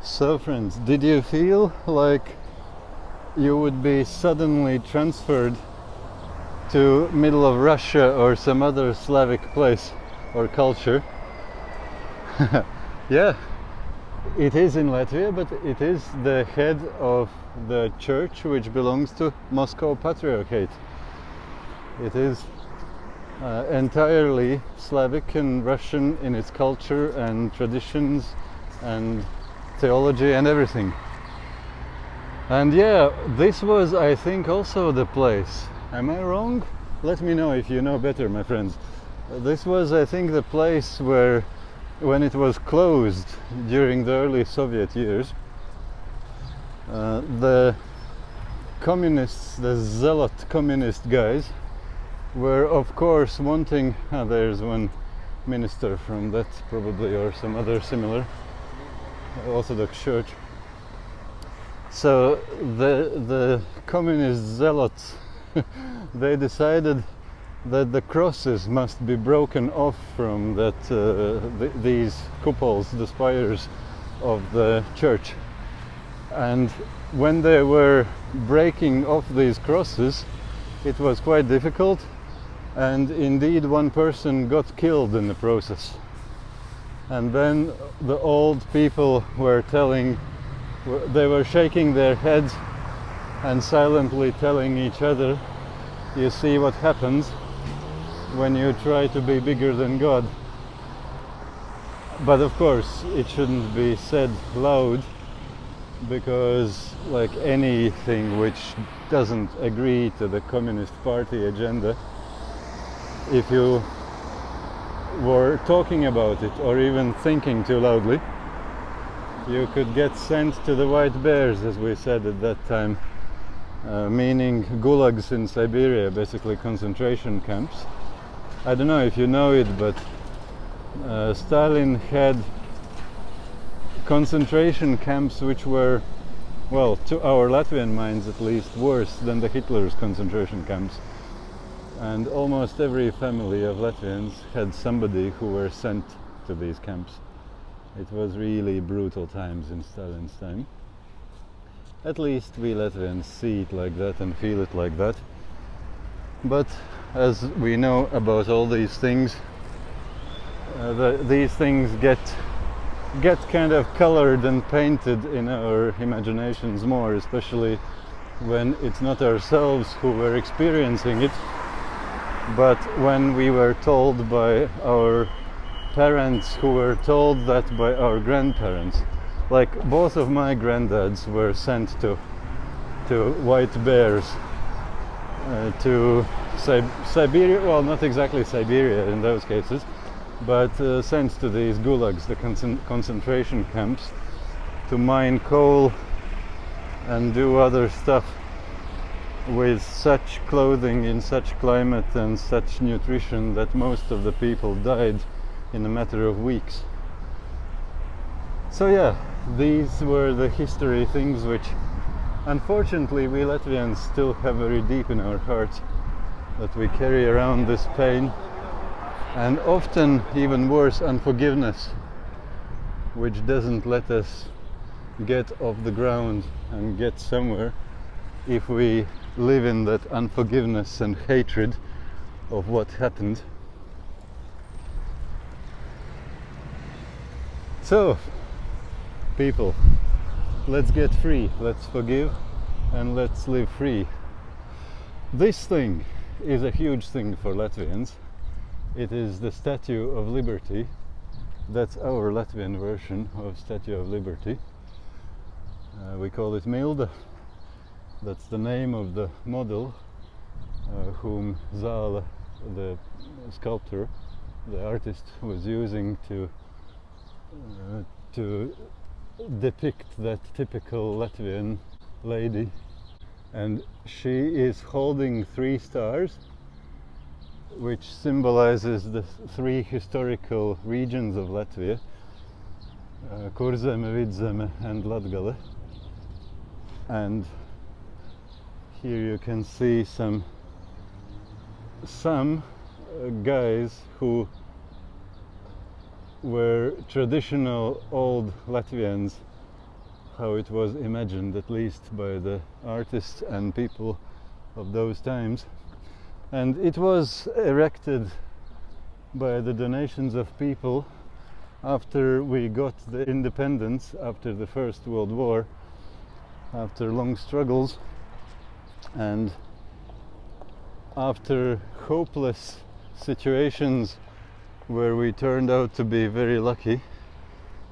So friends, did you feel like you would be suddenly transferred to middle of Russia or some other Slavic place or culture? Yeah, it is in Latvia, but it is the head of the church which belongs to Moscow Patriarchate. It is entirely Slavic and Russian in its culture and traditions and theology and everything. And yeah, this was, I think, also the place. Am I wrong? Let me know if you know better, my friends. This was, I think, the place where, when it was closed during the early Soviet years, the communists, the zealot communist guys, were of course wanting, there's one minister from that probably, or some other similar Orthodox church. So the communist zealots they decided that the crosses must be broken off from that these cupoles, the spires of the church. And when they were breaking off these crosses, it was quite difficult, and indeed one person got killed in the process. And then the old people were they were shaking their heads and silently telling each other, you see what happens when you try to be bigger than God. But of course it shouldn't be said loud, because like anything which doesn't agree to the Communist Party agenda, if you were talking about it or even thinking too loudly, you could get sent to the White Bears, as we said at that time, meaning gulags in Siberia, basically concentration camps. I don't know if you know it, but Stalin had concentration camps which were, well, to our Latvian minds at least, worse than the Hitler's concentration camps. And almost every family of Latvians had somebody who were sent to these camps. It was really brutal times in Stalin's time. At least we Latvians see it like that and feel it like that. But as we know about all these things, these things get kind of colored and painted in our imaginations more, especially when it's not ourselves who were experiencing it, but when we were told by our parents who were told that by our grandparents. Like both of my granddads were sent to white bears, to Siberia, well, not exactly Siberia in those cases, but sent to these gulags, the concentration camps, to mine coal and do other stuff with such clothing in such climate and such nutrition that most of the people died in a matter of weeks. So yeah, these were the history things which unfortunately we Latvians still have very deep in our hearts, that we carry around this pain, and often even worse, unforgiveness, which doesn't let us get off the ground and get somewhere if we live in that unforgiveness and hatred of what happened. So, people, let's get free, let's forgive, and let's live free. This thing is a huge thing for Latvians. It is the Statue of Liberty. That's our Latvian version of Statue of Liberty. We call it Milda. That's the name of the model whom Zāle, the sculptor, the artist, was using to depict that typical Latvian lady. And she is holding 3 stars, which symbolizes the 3 historical regions of Latvia, Kurzeme, Vidzeme and Latgale. And here you can see some guys who were traditional old Latvians, how it was imagined, at least by the artists and people of those times. And it was erected by the donations of people after we got the independence, after the First World War, after long struggles, and after hopeless situations where we turned out to be very lucky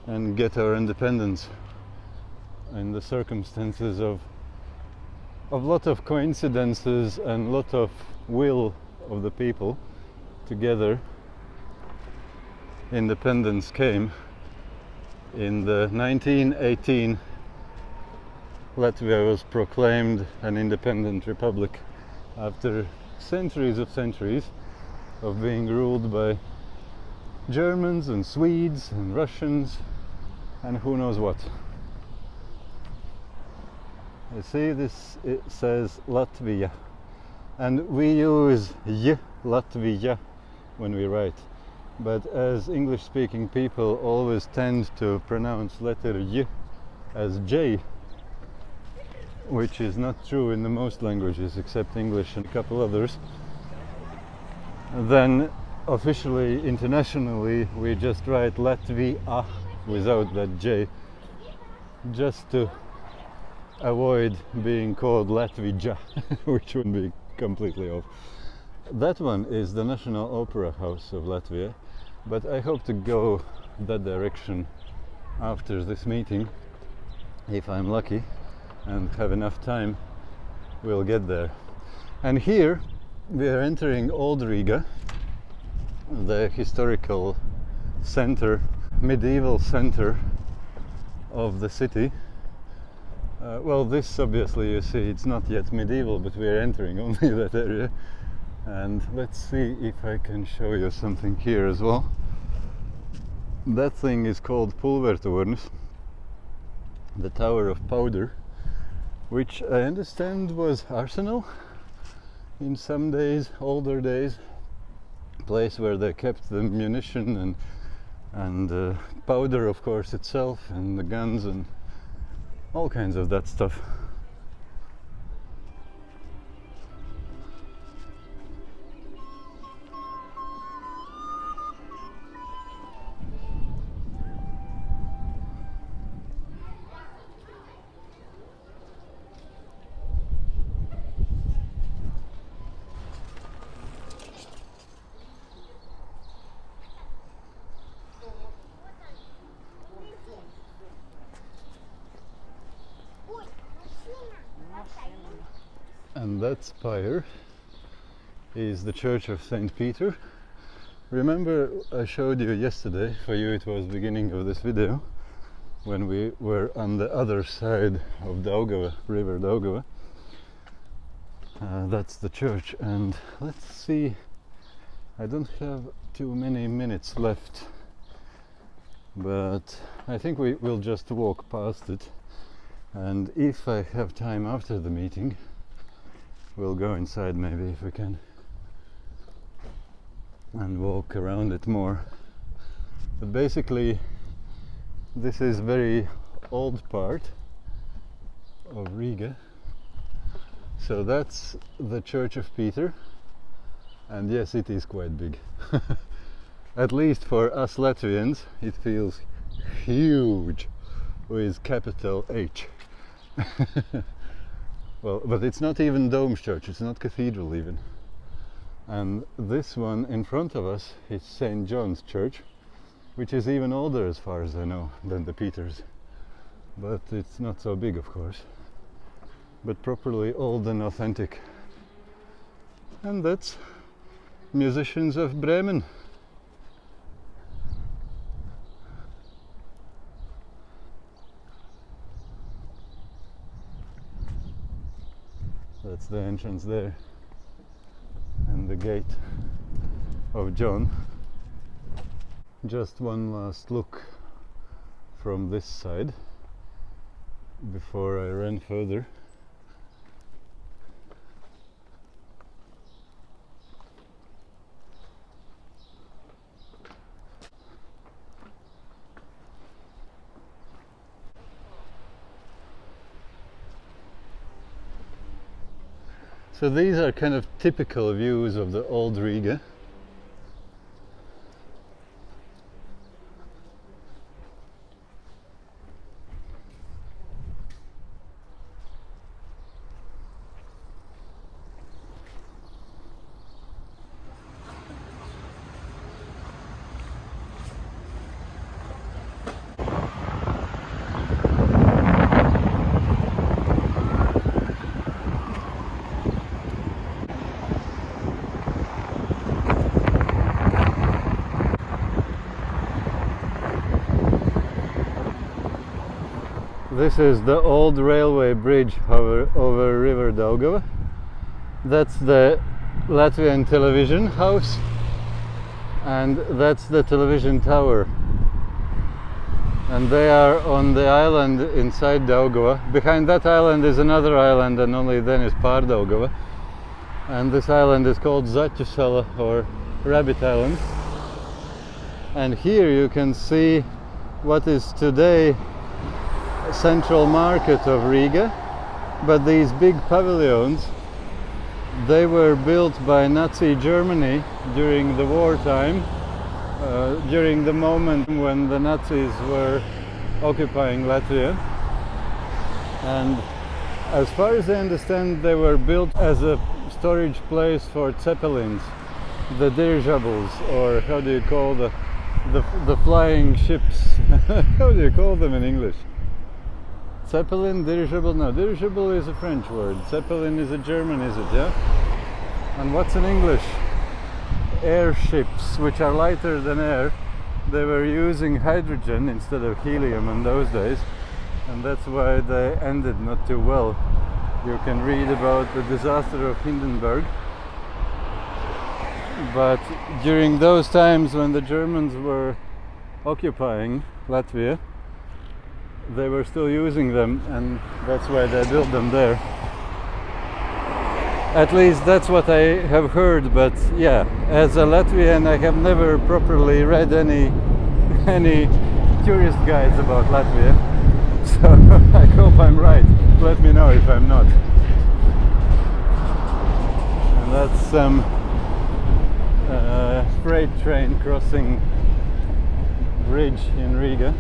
and get our independence in the circumstances of lot of coincidences and lot of will of the people together. Independence came in the 1918. Latvia was proclaimed an independent republic after centuries of being ruled by Germans and Swedes and Russians and who knows what. You see, this, it says Latvia, and we use y, Latvia, when we write, but as English speaking people always tend to pronounce letter y as j, which is not true in the most languages except English and a couple others. Then officially, internationally, we just write Latvia without that J, just to avoid being called Latvija, which would be completely off. That one is the National Opera House of Latvia, but I hope to go that direction after this meeting. If I'm lucky and have enough time, we'll get there. And here we are entering Old Riga, the historical center, medieval center of the city. Well, this obviously, you see, it's not yet medieval, but we are entering only that area. And let's see if I can show you something here as well. That thing is called Pulvertornis, the Tower of Powder, which I understand was arsenal in some days, older days, place where they kept the munition and powder, of course, itself, and the guns and all kinds of that stuff. And that spire is the Church of St. Peter. Remember I showed you yesterday, for you it was the beginning of this video, when we were on the other side of Daugava, river Daugava. That's the church, and let's see, I don't have too many minutes left, but I think we will just walk past it, and if I have time after the meeting we'll go inside maybe if we can and walk around it more. But basically this is very old part of Riga. So that's the Church of Peter, and yes, it is quite big. At least for us Latvians it feels huge with capital H. Well, but it's not even Dome Church, it's not Cathedral even. And this one in front of us is St. John's Church, which is even older as far as I know than the Peters. But it's not so big, of course. But properly old and authentic. And that's Musicians of Bremen. That's the entrance there, and the gate of John. Just one last look from this side before I run further. So these are kind of typical views of the old Riga. This is the old railway bridge over river Daugava. That's the Latvian television house, and that's the television tower. And they are on the island inside Daugava. Behind that island is another island, and only then is Pār Daugava. And this island is called Zaķu Sala, or Rabbit Island. And here you can see what is today central market of Riga, but these big pavilions, they were built by Nazi Germany during the wartime, during the moment when the Nazis were occupying Latvia. And as far as I understand, they were built as a storage place for zeppelins, the dirigibles, or how do you call the flying ships? How do you call them in English? Zeppelin, dirigible? No, dirigible is a French word. Zeppelin is a German, is it? Yeah? And what's in English? Airships, which are lighter than air. They were using hydrogen instead of helium in those days, and that's why they ended not too well. You can read about the disaster of Hindenburg. But during those times when the Germans were occupying Latvia, they were still using them, and that's why they built them there. At least that's what I have heard, but yeah, as a Latvian I have never properly read any tourist guides about Latvia, so I hope I'm right. Let me know if I'm not. And that's some freight train crossing bridge in Riga.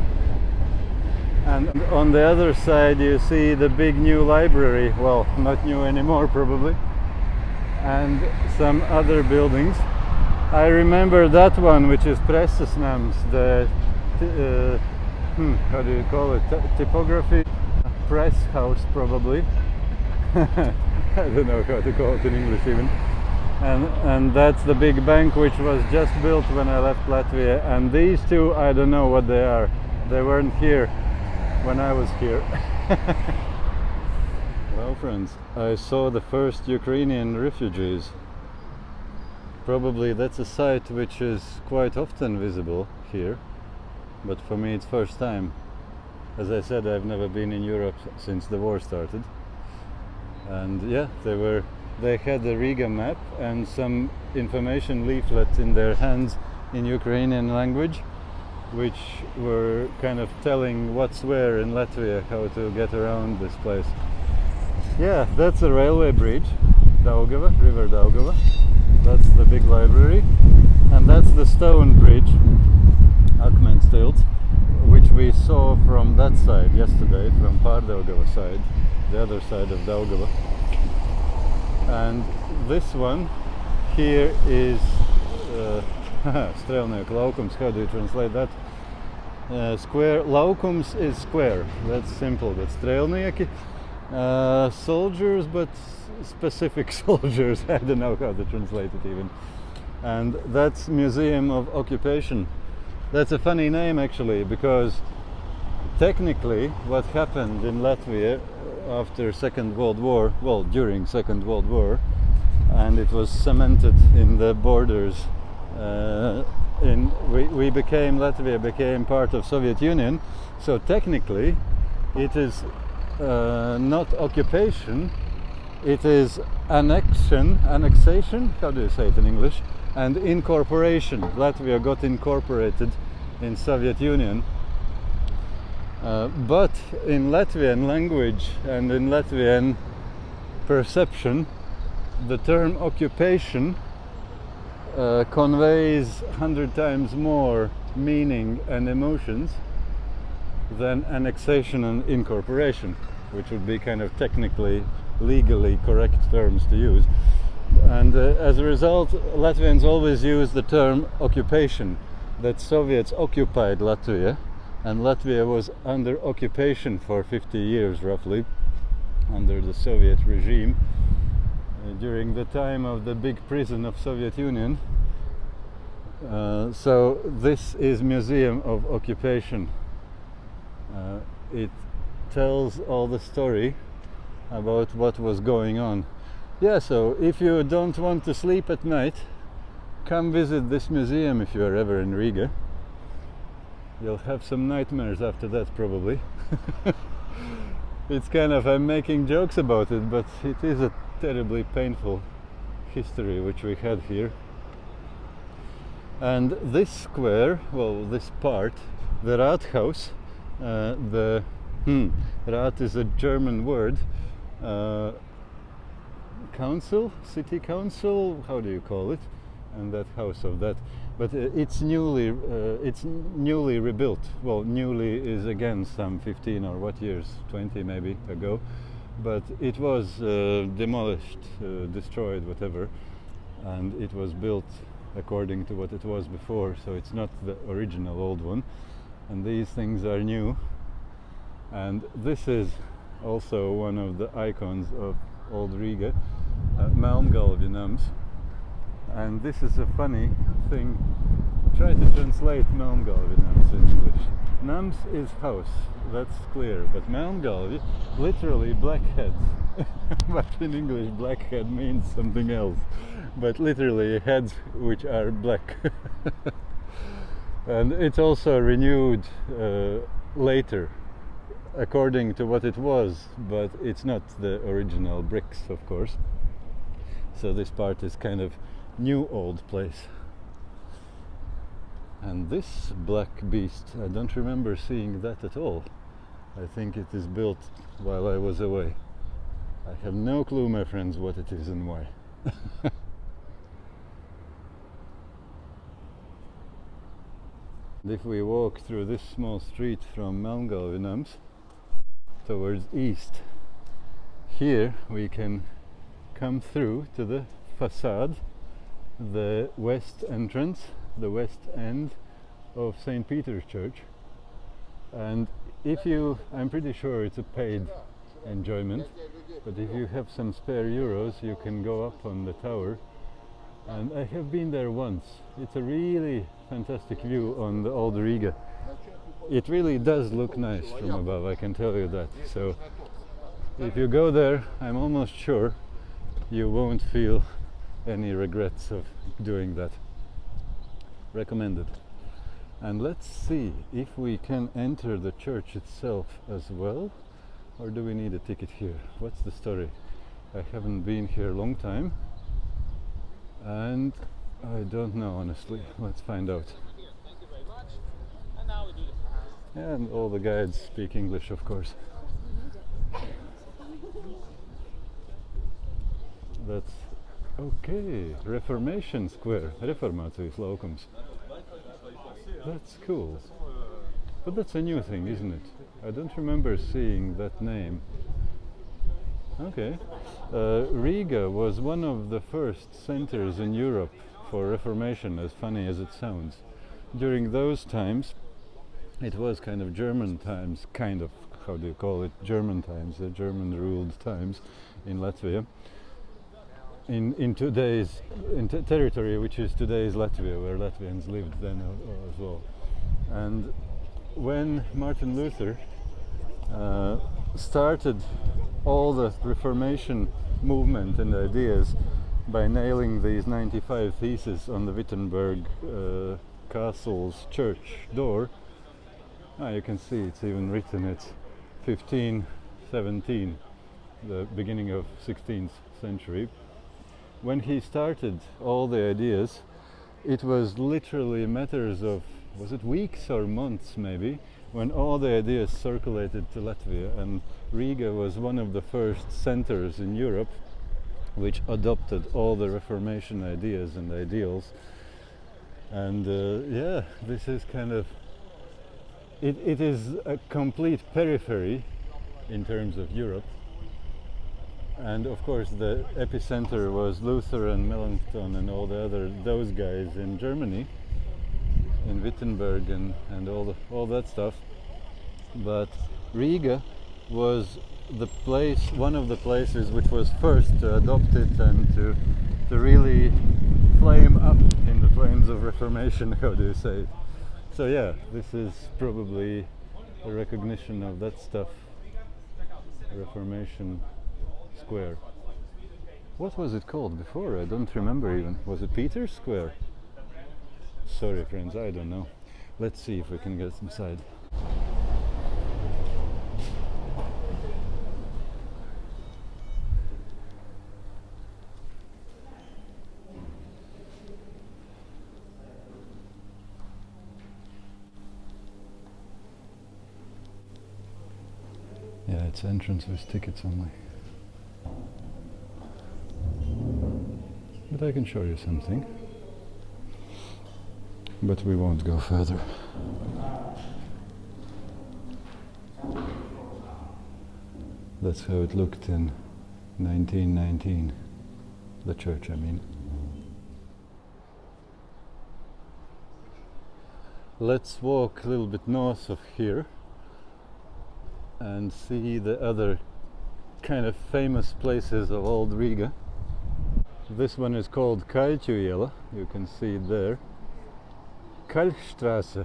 And on the other side you see the big new library, well, not new anymore probably, and some other buildings. I remember that one, which is Pressesnams, the how do you call it, typography, press house probably. I don't know how to call it in English even. And that's the big bank which was just built when I left Latvia. And these two, I don't know what they are. They weren't here when I was here. Well, friends, I saw the first Ukrainian refugees. Probably that's a sight which is quite often visible here, but for me it's first time. As I said, I've never been in Europe since the war started. And yeah, they had the Riga map and some information leaflet in their hands in Ukrainian language, which were kind of telling what's where in Latvia, how to get around this place. Yeah, that's a railway bridge, Daugava, River Daugava. That's the big library, and that's the stone bridge, Jugendstil, which we saw from that side yesterday, from Daugava side, the other side of Daugava. And this one here is Strelnieku laukums. How do you translate that? Square. Laukums is square. That's simple. But Strelnieki, soldiers, but specific soldiers. I don't know how to translate it even. And that's Museum of Occupation. That's a funny name actually, because technically what happened in Latvia after Second World War, well, during Second World War, and it was cemented in the borders. Latvia became part of Soviet Union, so technically it is not occupation, it is annexation, how do you say it in English, and incorporation. Latvia got incorporated in Soviet Union. But in Latvian language and in Latvian perception, the term occupation conveys 100 times more meaning and emotions than annexation and incorporation, which would be kind of technically, legally correct terms to use. And as a result, Latvians always use the term occupation, that Soviets occupied Latvia, and Latvia was under occupation for 50 years roughly, under the Soviet regime, during the time of the big prison of Soviet Union. So this is Museum of Occupation. It tells all the story about what was going on. Yeah, so if you don't want to sleep at night, come visit this museum if you are ever in Riga. You'll have some nightmares after that probably. It's kind of, I'm making jokes about it, but it is a terribly painful history which we had here. And this square, well, this part, the Rathaus, Rat is a German word, council, city council, how do you call it? And that house of that, but it's newly rebuilt. Well, newly is again some 15 or what years, 20 maybe ago, but it was demolished, destroyed, whatever, and it was built according to what it was before, so it's not the original old one, and these things are new. And this is also one of the icons of old Riga, Melngalvi Nams. And this is a funny thing. Try to translate Melngalvi Nams in English. Nams is house, that's clear, but Melngalvi, literally blackheads. But in English blackhead means something else, but literally heads which are black. And it's also renewed later according to what it was, but it's not the original bricks, of course. So this part is kind of new old place. And this black beast, I don't remember seeing that at all. I think it is built while I was away. I have no clue, my friends, what it is and why. If we walk through this small street from Melngalvi Nams towards east, here we can come through to the facade, the west entrance, the west end of St. Peter's Church. And if you, I'm pretty sure it's a paid enjoyment. But if you have some spare euros, you can go up on the tower. And I have been there once. It's a really fantastic view on the old Riga. It really does look nice from above, I can tell you that. So if you go there, I'm almost sure you won't feel any regrets of doing that. Recommended. And let's see if we can enter the church itself as well, or do we need a ticket here? What's the story? I haven't been here a long time and I don't know, honestly. Let's find out. And all the guides speak English, of course. That's okay. Reformation Square. Reformācijas laukums. That's cool. But that's a new thing, isn't it? I don't remember seeing that name. Okay. Riga was one of the first centers in Europe for Reformation, as funny as it sounds. During those times, it was kind of German times, how do you call it? German times, the German-ruled times in Latvia. In today's territory, which is today's Latvia, where Latvians lived then as well. And when Martin Luther started all the Reformation movement and ideas by nailing these 95 theses on the Wittenberg castle's church door, you can see it's even written, it's 1517, the beginning of 16th century. When he started all the ideas, it was literally matters of, was it weeks or months maybe, when all the ideas circulated to Latvia, and Riga was one of the first centers in Europe which adopted all the Reformation ideas and ideals. And this is kind of, it is a complete periphery in terms of Europe. And of course the epicenter was Luther and Melanchthon and all those guys in Germany, in Wittenberg and all that stuff. But Riga was one of the places which was first to adopt it and to really flame up in the flames of Reformation, how do you say it? So yeah, this is probably a recognition of that stuff, Reformation Square. What was it called before? I don't remember even. Was it Peter's Square? Sorry friends, I don't know. Let's see if we can get inside. Yeah, it's entrance with tickets only. But I can show you something. But we won't go further. That's how it looked in 1919, the church I mean. Let's walk a little bit north of here and see the other kind of famous places of old Riga. This one is called Kaļķu, you can see it there. Kaļstraße,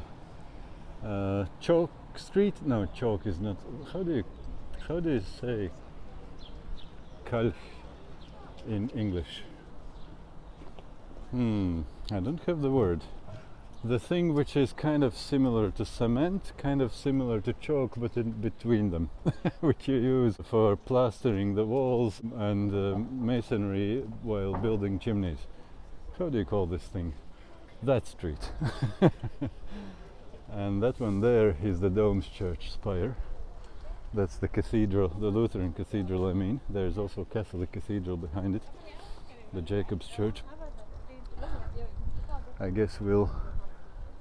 Chalk Street. No, chalk is not. How do you say Kalk in English? I don't have the word. The thing which is kind of similar to cement, kind of similar to chalk, but in between them, which you use for plastering the walls and masonry while building chimneys. How do you call this thing? That street. And that one there is the Dome's Church spire. That's the cathedral, the Lutheran cathedral I mean. There's also a Catholic cathedral behind it, the Jacob's Church. I guess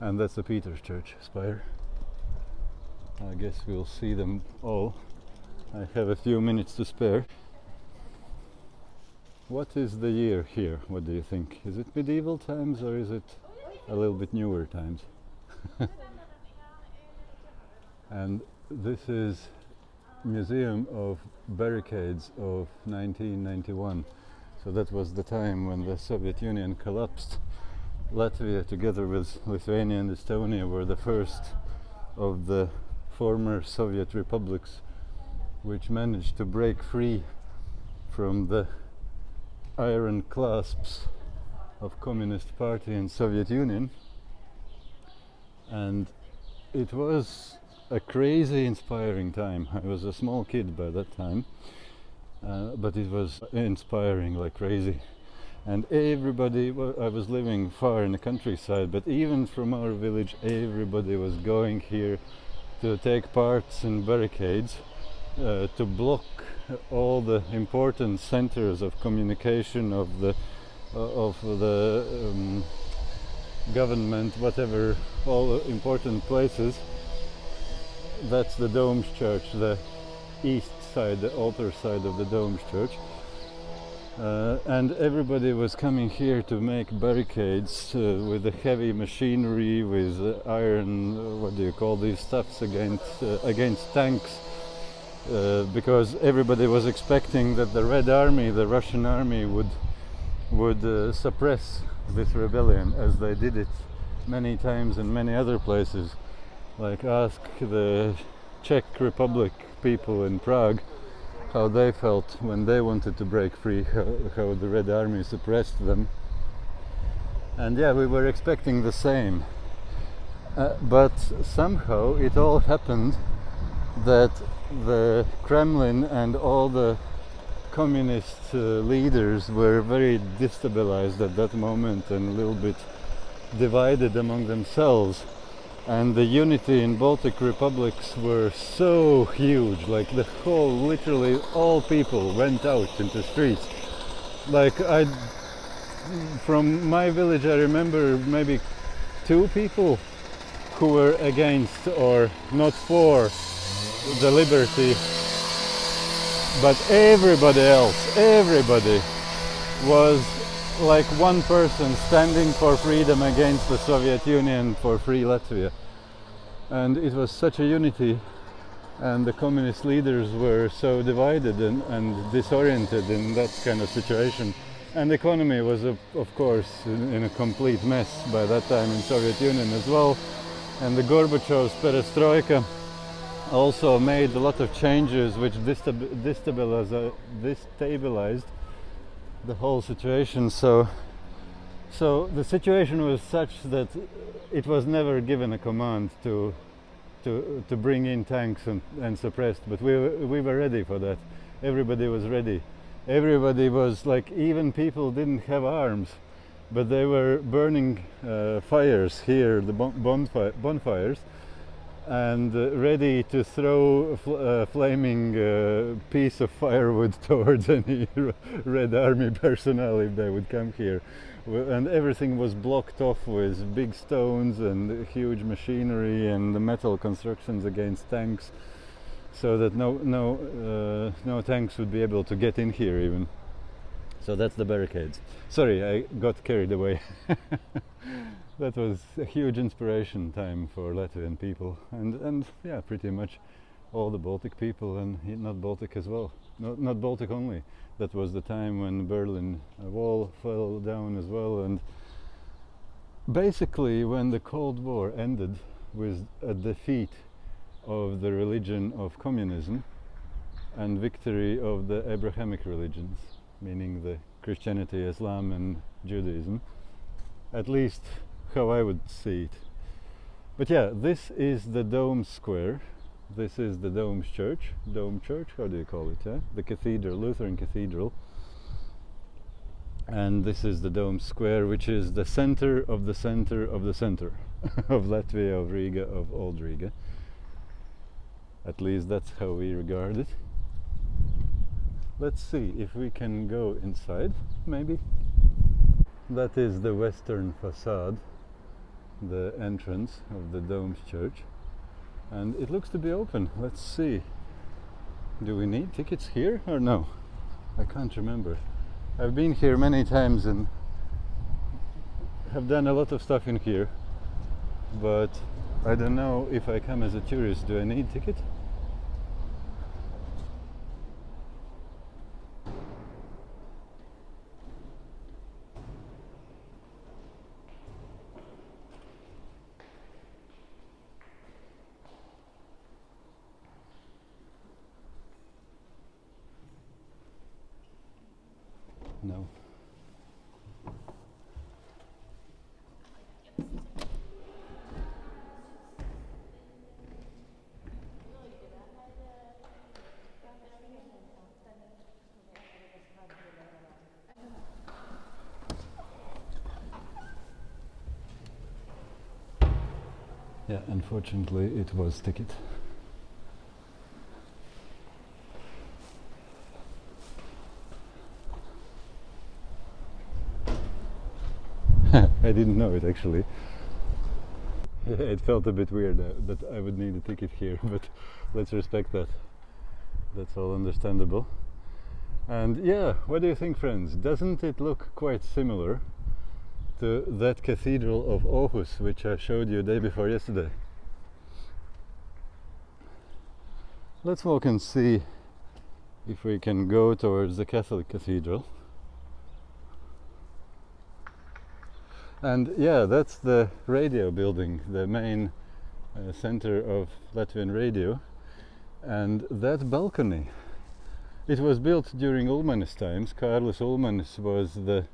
and that's the Peter's Church spire. I guess we'll see them all. I have a few minutes to spare. What is the year here? What do you think? Is it medieval times or is it a little bit newer times? And this is museum of barricades of 1991. So that was the time when the Soviet Union collapsed. Latvia, together with Lithuania and Estonia, were the first of the former Soviet republics which managed to break free from the iron clasps of Communist Party and Soviet Union. And it was a crazy inspiring time. I was a small kid by that time, but it was inspiring like crazy. And everybody, I was living far in the countryside, but even from our village everybody was going here to take part in barricades, to block all the important centers of communication of the government, whatever, all important places. That's the Dome's Church, the east side, the altar side of the Dome's Church. And everybody was coming here to make barricades with the heavy machinery, with iron, what do you call these stuffs, against tanks, because everybody was expecting that the Red Army, the Russian army, would suppress this rebellion, as they did it many times in many other places. Like, ask the Czech Republic people in Prague how they felt when they wanted to break free, how the Red Army suppressed them. And yeah, we were expecting the same. But somehow it all happened that the Kremlin and all the communist leaders were very destabilized at that moment and a little bit divided among themselves. And the unity in Baltic republics were so huge, like the whole, literally all people went out into streets. Like, from my village I remember maybe 2 people who were against or not for the liberty, but everybody was like one person standing for freedom against the Soviet Union, for free Latvia. And it was such a unity, and the communist leaders were so divided and disoriented in that kind of situation. And the economy was, of course, in a complete mess by that time in Soviet Union as well. And the Gorbachev's perestroika also made a lot of changes which destabilized the whole situation. So the situation was such that it was never given a command to bring in tanks and suppress, but we were ready for that. Everybody was ready. Everybody was like, even people didn't have arms, but they were burning fires here, the bonfires, and ready to throw a flaming piece of firewood towards any Red Army personnel if they would come here. And everything was blocked off with big stones and huge machinery and the metal constructions against tanks, so that no tanks would be able to get in here even. So that's the barricades. Sorry, I got carried away. That was a huge inspiration time for Latvian people, and yeah, pretty much all the Baltic people, and not Baltic as well. Not Baltic only. That was the time when Berlin Wall fell down as well, and basically when the Cold War ended with a defeat of the religion of communism and victory of the Abrahamic religions, meaning the Christianity, Islam and Judaism, at least how I would see it. But yeah, this is the Dome Square. This is the Dome's Church. Dome Church, how do you call it? Yeah? The Cathedral, Lutheran Cathedral. And this is the Dome Square, which is the center of the center of the center of Latvia, of Riga, of Old Riga. At least that's how we regard it. Let's see if we can go inside, maybe. That is the western facade, the entrance of the Dome's Church. And it looks to be open. Let's see. Do we need tickets here or no? I can't remember. I've been here many times and have done a lot of stuff in here, but I don't know if I come as a tourist. Do I need ticket? No. Yeah, unfortunately it was ticket. I didn't know it actually. It felt a bit weird that I would need a ticket here, but let's respect that. That's all understandable. And yeah, what do you think, friends? Doesn't it look quite similar to that cathedral of Aarhus, which I showed you day before yesterday? Let's walk and see if we can go towards the Catholic cathedral. And yeah, that's the radio building, the main center of Latvian radio. And that balcony, it was built during Ulmanis times. Kārlis Ulmanis was the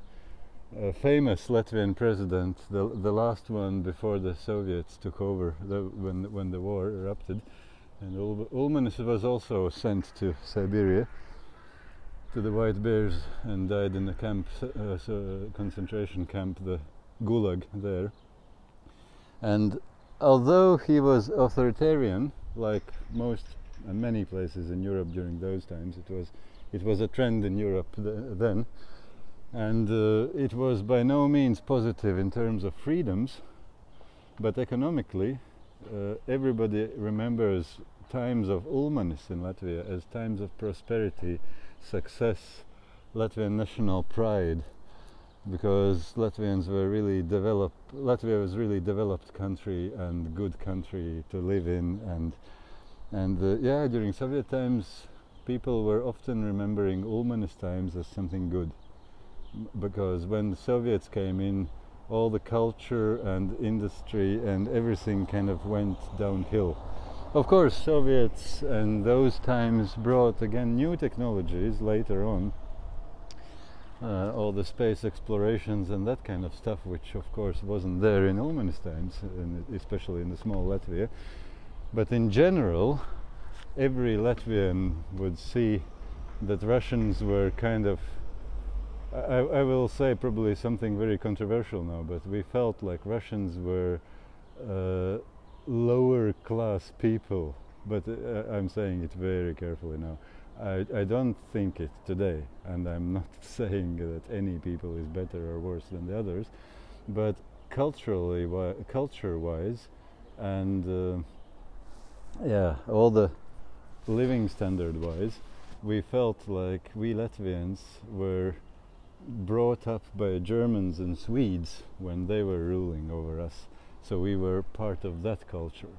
famous Latvian president, the last one before the Soviets took over, when the war erupted. And Ulmanis was also sent to Siberia, to the White Bears, and died in the camp, concentration camp, the Gulag there. And although he was authoritarian, like many places in Europe during those times, it was a trend in Europe then, and it was by no means positive in terms of freedoms, but economically everybody remembers times of Ulmanis in Latvia as times of prosperity, success, Latvian national pride, because Latvians were really developed. Latvia was really developed country and good country to live in, and yeah, during Soviet times people were often remembering Ulmanis times as something good, because when the Soviets came in, all the culture and industry and everything kind of went downhill. Of course, Soviets and those times brought again new technologies later on, all the space explorations and that kind of stuff, which of course wasn't there in Ulmanis times, especially in the small Latvia. But in general, every Latvian would see that Russians were kind of, I will say probably something very controversial now, but we felt like Russians were lower class people. But I'm saying it very carefully now. I don't think it today, and I'm not saying that any people is better or worse than the others, but culture-wise, and yeah, all the living standard-wise, we felt like we Latvians were brought up by Germans and Swedes when they were ruling over us, so we were part of that culture,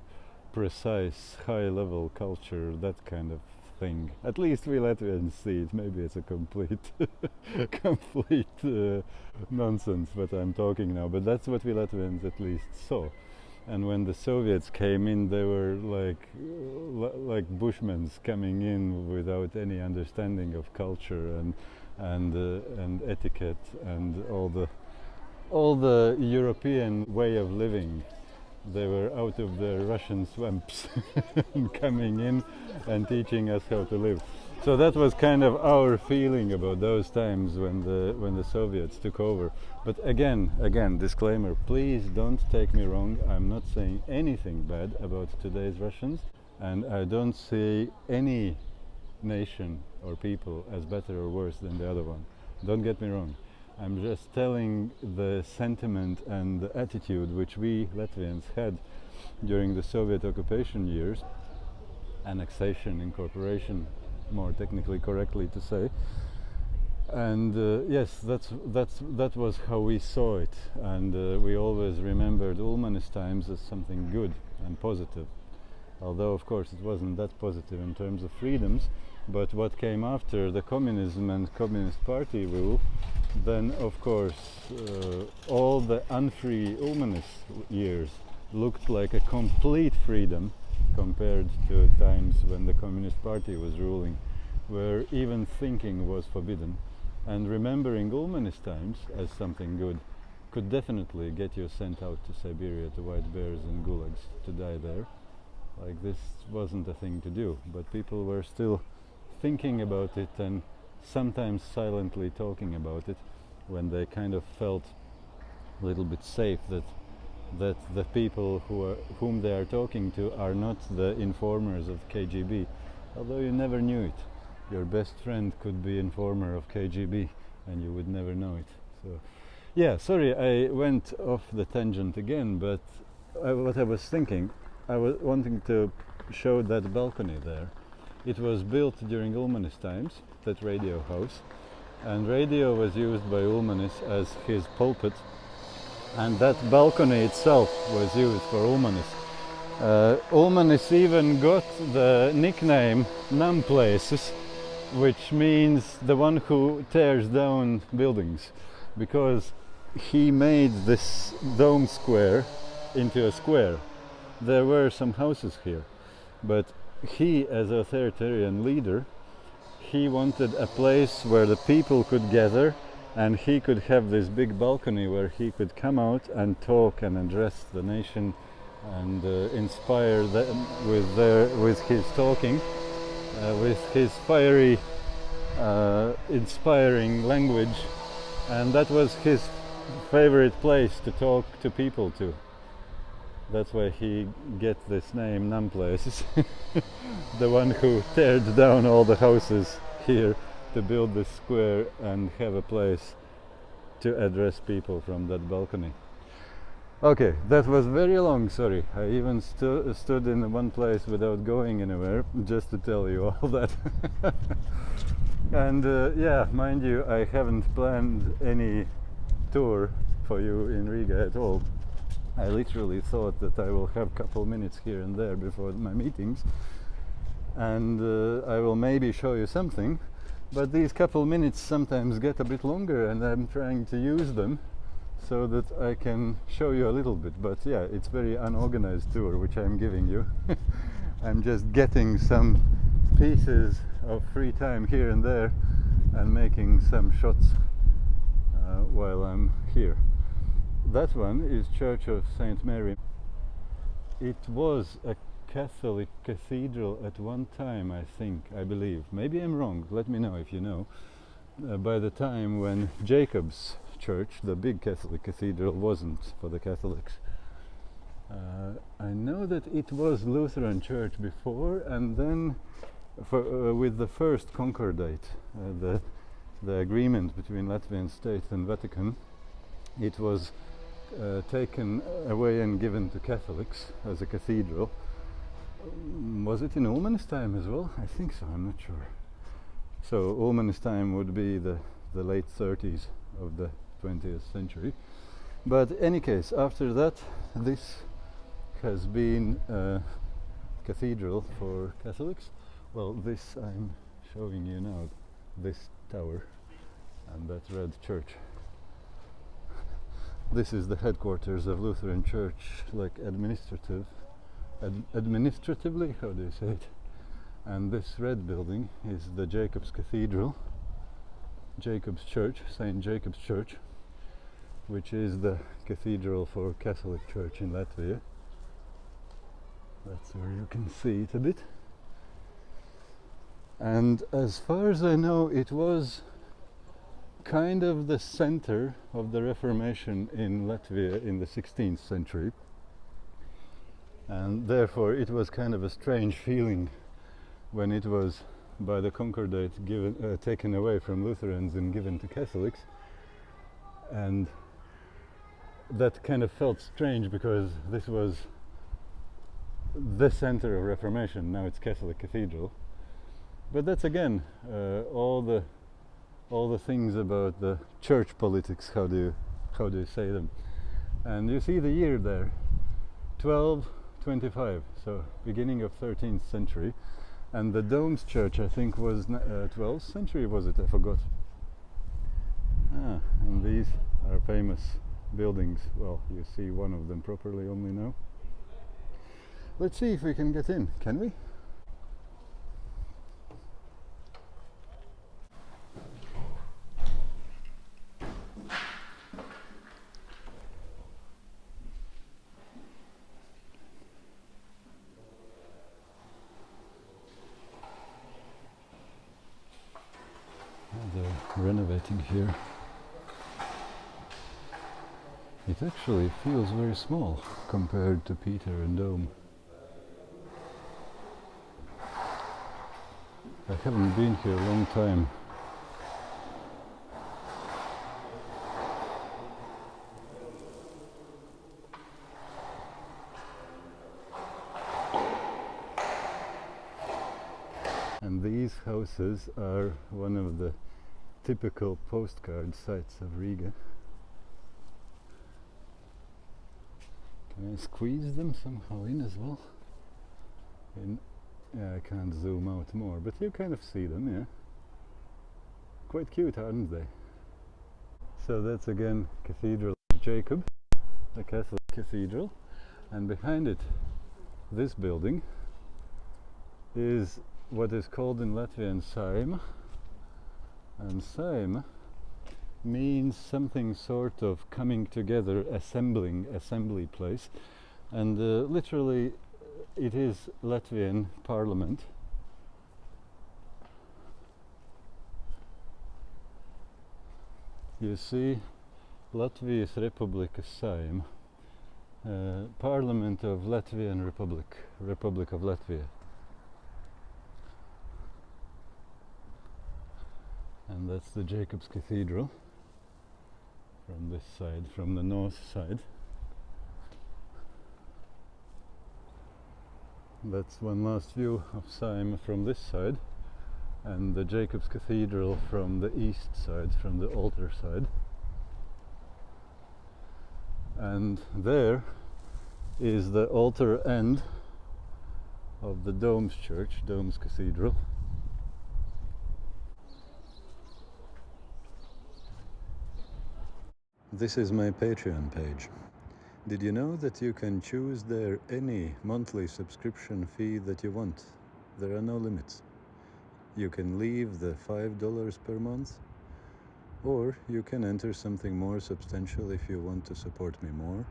precise, high-level culture, that kind of thing. At least we Latvians see it. Maybe it's a complete nonsense what I'm talking now, but that's what we Latvians at least saw. And when the Soviets came in, they were like Bushmen coming in without any understanding of culture and etiquette and all the European way of living. They were out of the Russian swamps and coming in and teaching us how to live. So that was kind of our feeling about those times when the Soviets took over. But again, disclaimer, please don't take me wrong. I'm not saying anything bad about today's Russians, and I don't see any nation or people as better or worse than the other one. Don't get me wrong. I'm just telling the sentiment and the attitude which we Latvians had during the Soviet occupation years, annexation, incorporation, more technically correctly to say. And yes, that was how we saw it, and we always remembered Ulmanis times as something good and positive, although of course it wasn't that positive in terms of freedoms. But what came after the communism and Communist Party rule, then of course all the unfree Ulmanis years looked like a complete freedom compared to times when the Communist Party was ruling, where even thinking was forbidden. And remembering Ulmanis times as something good could definitely get you sent out to Siberia, to white bears and gulags, to die there. Like, this wasn't a thing to do, but people were still thinking about it and sometimes silently talking about it when they kind of felt a little bit safe that the people whom they are talking to are not the informers of KGB, although you never knew it. Your best friend could be informer of KGB and you would never know it. So yeah, sorry, I went off the tangent again, but what I was thinking, I was wanting to show that balcony there. It was built during Ulmanis times, that radio house, and radio was used by Ulmanis as his pulpit, and that balcony itself was used for Ulmanis. Ulmanis even got the nickname Namplaces, which means the one who tears down buildings, because he made this dome square into a square. There were some houses here, but he, as authoritarian leader, he wanted a place where the people could gather, and he could have this big balcony where he could come out and talk and address the nation and inspire them with his talking, with his fiery, inspiring language, and that was his favorite place to talk to people to. That's why he gets this name, Namplaces, the one who teared down all the houses here to build this square and have a place to address people from that balcony. Okay, that was very long, sorry. I even stood in one place without going anywhere, just to tell you all that. And yeah, mind you, I haven't planned any tour for you in Riga at all. I literally thought that I will have a couple minutes here and there before my meetings, and I will maybe show you something, but these couple minutes sometimes get a bit longer, and I'm trying to use them so that I can show you a little bit. But yeah, it's very unorganized tour which I'm giving you. I'm just getting some pieces of free time here and there and making some shots while I'm here. That one is Church of St. Mary. It was a Catholic cathedral at one time, I believe. Maybe I'm wrong, let me know if you know. By the time when Jacob's church, the big Catholic cathedral, wasn't for the Catholics. I know that it was Lutheran church before, and then with the first concordate, the agreement between Latvian state and Vatican, it was taken away and given to Catholics as a cathedral. Was it in Ulmanis time as well? I think so, I'm not sure. So Ulmanis time would be the late 30s of the 20th century. But in any case, after that, this has been a cathedral for Catholics. Well, this I'm showing you now, this tower and that red church. This is the headquarters of Lutheran Church, like administratively, how do you say it? And this red building is the Jacob's Cathedral, Jacob's Church, St. Jacob's Church, which is the cathedral for Catholic Church in Latvia. That's where you can see it a bit. And as far as I know, it was kind of the center of the Reformation in Latvia in the 16th century, and therefore it was kind of a strange feeling when it was by the Concordate taken away from Lutherans and given to Catholics, and that kind of felt strange because this was the center of Reformation. Now it's Catholic Cathedral, but that's again all the things about the church politics, how do you say them. And you see the year there, 1225, so beginning of 13th century. And the Dome's church, I think, was 12th century, was it? I forgot. And these are famous buildings. Well, you see one of them properly only now. Let's see if we can get in, can we? renovating here. It actually feels very small compared to Peter and Dome. I haven't been here a long time. And these houses are one of the typical postcard sites of Riga. Can I squeeze them somehow in as well? Yeah, I can't zoom out more, but you kind of see them, yeah. Quite cute, aren't they? So that's again Cathedral of Jacob, the Catholic cathedral, and behind it, this building is what is called in Latvian Saima, and Saima means something sort of coming together, assembly place, and literally it is Latvian parliament. You see, Latvijas Republika Saima, Parliament of Latvian Republic of Latvia. And that's the Jacob's Cathedral from this side, from the north side. That's one last view of Saima from this side, and the Jacob's Cathedral from the east side, from the altar side. And there is the altar end of the Dome's Church, Dome's Cathedral. This is my Patreon page. Did you know that you can choose there any monthly subscription fee that you want? There are no limits. You can leave the $5 per month, or you can enter something more substantial if you want to support me more.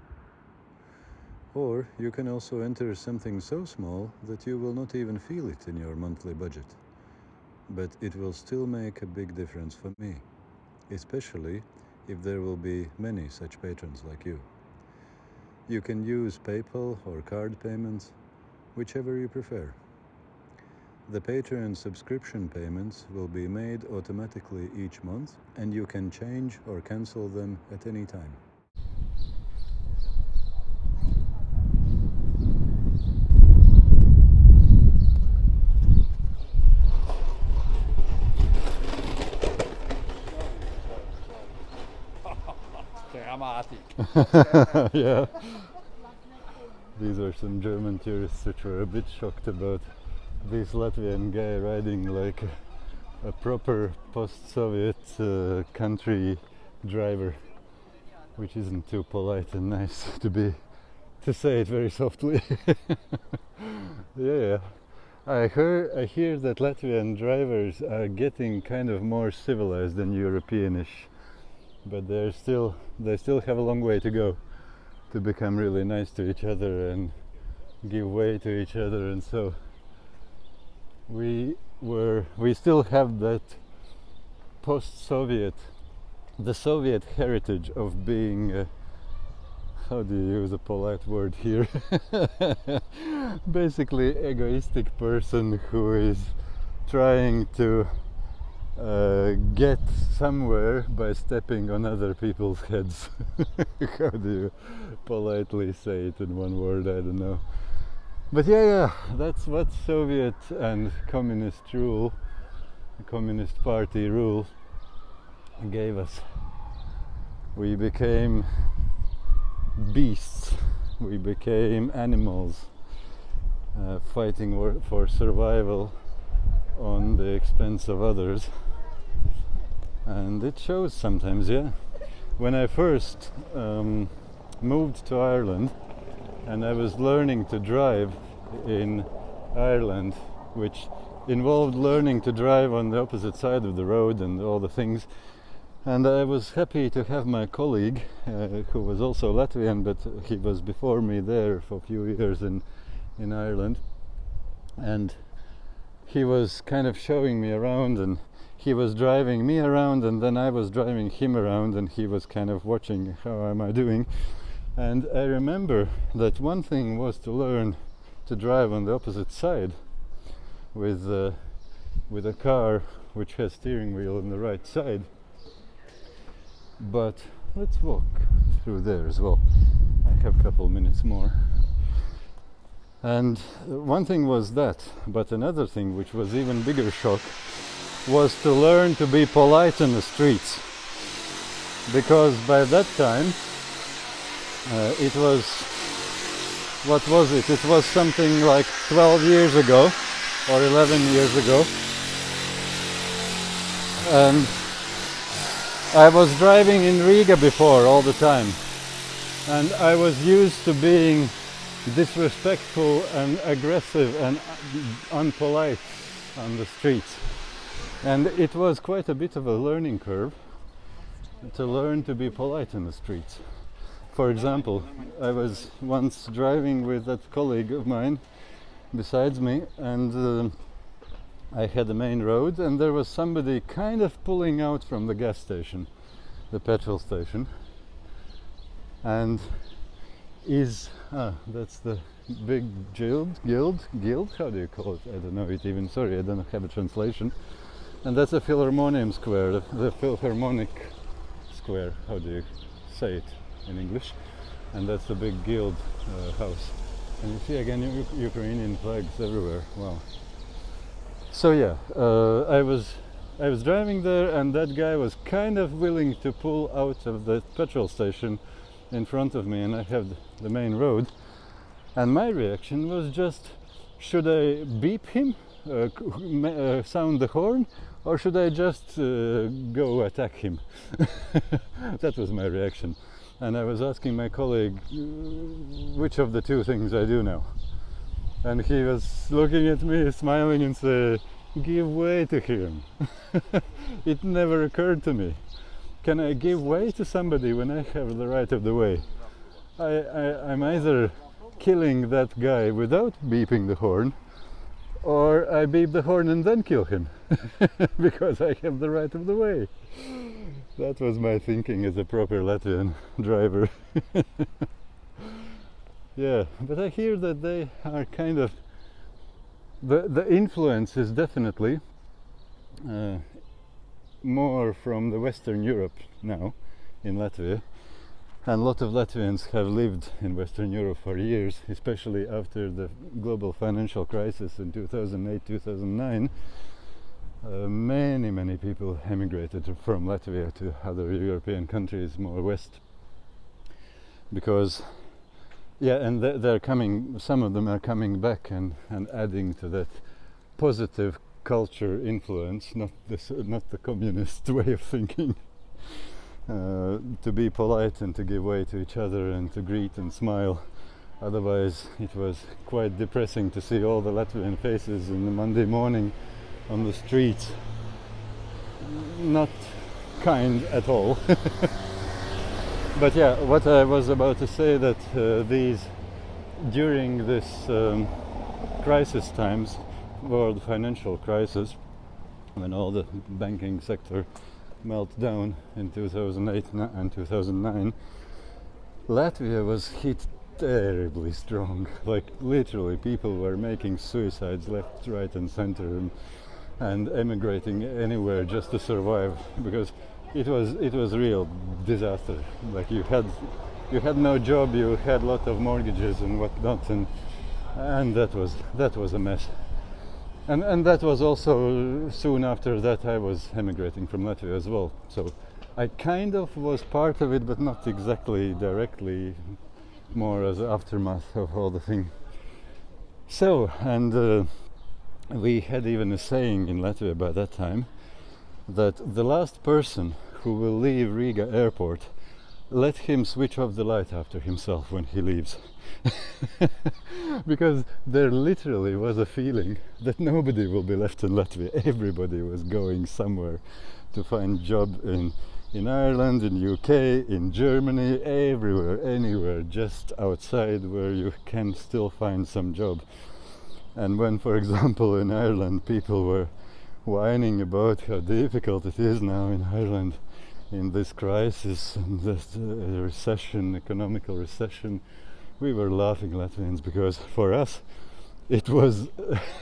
Or you can also enter something so small that you will not even feel it in your monthly budget. But it will still make a big difference for me, especially if there will be many such patrons like you. You can use PayPal or card payments, whichever you prefer. The Patreon subscription payments will be made automatically each month, and you can change or cancel them at any time. Yeah. These are some German tourists which were a bit shocked about this Latvian guy riding like a proper post-Soviet country driver, which isn't too polite and nice to say it very softly. Yeah. I hear that Latvian drivers are getting kind of more civilized than Europeanish, but they still have a long way to go to become really nice to each other and give way to each other. And so we still have that post-Soviet, the Soviet heritage of being how do you use a polite word here? Basically egoistic person who is trying to get somewhere by stepping on other people's heads. How do you politely say it in one word? I don't know. But yeah, that's what Soviet and communist rule, Communist Party rule gave us. We became beasts, we became animals, fighting for survival on the expense of others. And it shows sometimes, yeah. When I first moved to Ireland and I was learning to drive in Ireland, which involved learning to drive on the opposite side of the road and all the things, and I was happy to have my colleague who was also Latvian, but he was before me there for a few years in Ireland, and he was kind of showing me around, and he was driving me around, and then I was driving him around, and he was kind of watching how am I doing. And I remember that one thing was to learn to drive on the opposite side with a car which has steering wheel on the right side. But let's walk through there as well. I have a couple minutes more. And one thing was that, but another thing which was even bigger shock was to learn to be polite in the streets. Because by that time it was, what was it? It was something like 12 years ago or 11 years ago. And I was driving in Riga before all the time, and I was used to being disrespectful and aggressive and unpolite on the streets. And it was quite a bit of a learning curve to learn to be polite in the streets. For example, I was once driving with that colleague of mine besides me, and I had the main road, and there was somebody kind of pulling out from the gas station, the petrol station, and that's the big guild, how do you call it? I don't know it even, sorry, I don't have a translation. And that's a Philharmonium Square, the Philharmonic Square, how do you say it in English? And that's the big guild house. And you see again Ukrainian flags everywhere, wow. So yeah, I was driving there, and that guy was kind of willing to pull out of the petrol station in front of me, and I had the main road, and my reaction was just, should I beep him, sound the horn, or should I just go attack him? That was my reaction, and I was asking my colleague which of the two things I do now, and he was looking at me, smiling, and said, give way to him. It never occurred to me. Can I give way to somebody when I have the right of the way? I'm either killing that guy without beeping the horn, or I beep the horn and then kill him because I have the right of the way. That was my thinking as a proper Latvian driver. Yeah, but I hear that they are kind of, the influence is definitely more from the Western Europe now in Latvia, and a lot of Latvians have lived in Western Europe for years, especially after the global financial crisis in 2008-2009. Many people emigrated from Latvia to other European countries more west, because and they're coming, some of them are coming back and adding to that positive culture influence, not the communist way of thinking. To be polite and to give way to each other and to greet and smile. Otherwise it was quite depressing to see all the Latvian faces in the Monday morning on the streets. Not kind at all. But yeah, what I was about to say, that during this crisis times, world financial crisis, when all the banking sector melted down in 2008 and 2009, Latvia was hit terribly strong. Like literally people were making suicides left, right and center, and emigrating anywhere just to survive, because it was real disaster. Like you had no job, you had a lot of mortgages and whatnot, and that was a mess. And that was also soon after that I was emigrating from Latvia as well. So I kind of was part of it, but not exactly directly, more as an aftermath of all the thing. So, and we had even a saying in Latvia by that time, that the last person who will leave Riga airport, let him switch off the light after himself when he leaves. Because there literally was a feeling that nobody will be left in Latvia. Everybody was going somewhere to find job in Ireland, in UK, in Germany, everywhere, anywhere, just outside where you can still find some job. And when, for example, in Ireland people were whining about how difficult it is now in Ireland in this crisis and this recession, economical recession, we were laughing Latvians, because for us it was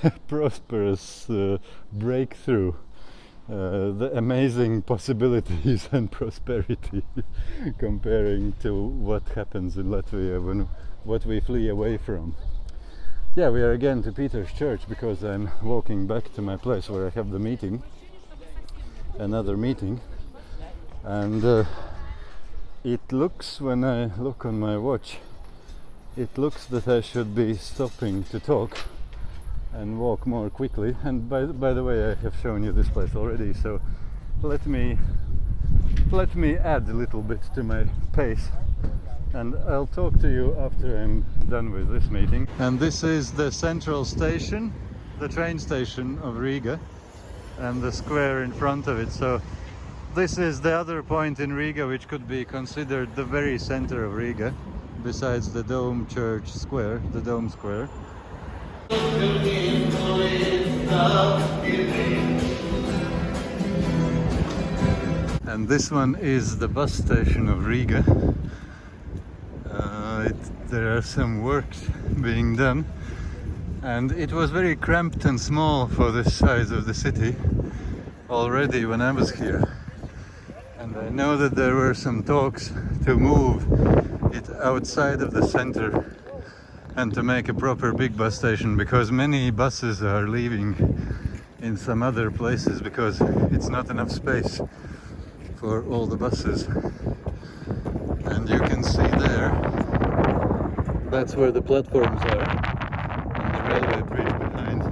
a prosperous breakthrough, the amazing possibilities and prosperity comparing to what happens in Latvia when what we flee away from. Yeah, we are again to Peter's church because I'm walking back to my place where I have the meeting, another meeting, and it looks, when I look on my watch, it looks that I should be stopping to talk and walk more quickly. And by the way, I have shown you this place already, so let me add a little bit to my pace, and I'll talk to you after I'm done with this meeting. And this is the central station, the train station of Riga, and the square in front of it. So this is the other point in Riga which could be considered the very center of Riga, besides the Dome Church Square, the Dome Square. And this one is the bus station of Riga. There are some works being done, and it was very cramped and small for the size of the city already when I was here. And I know that there were some talks to move it outside of the center and to make a proper big bus station, because many buses are leaving in some other places because it's not enough space for all the buses. And you can see there, that's where the platforms are, and the railway bridge behind.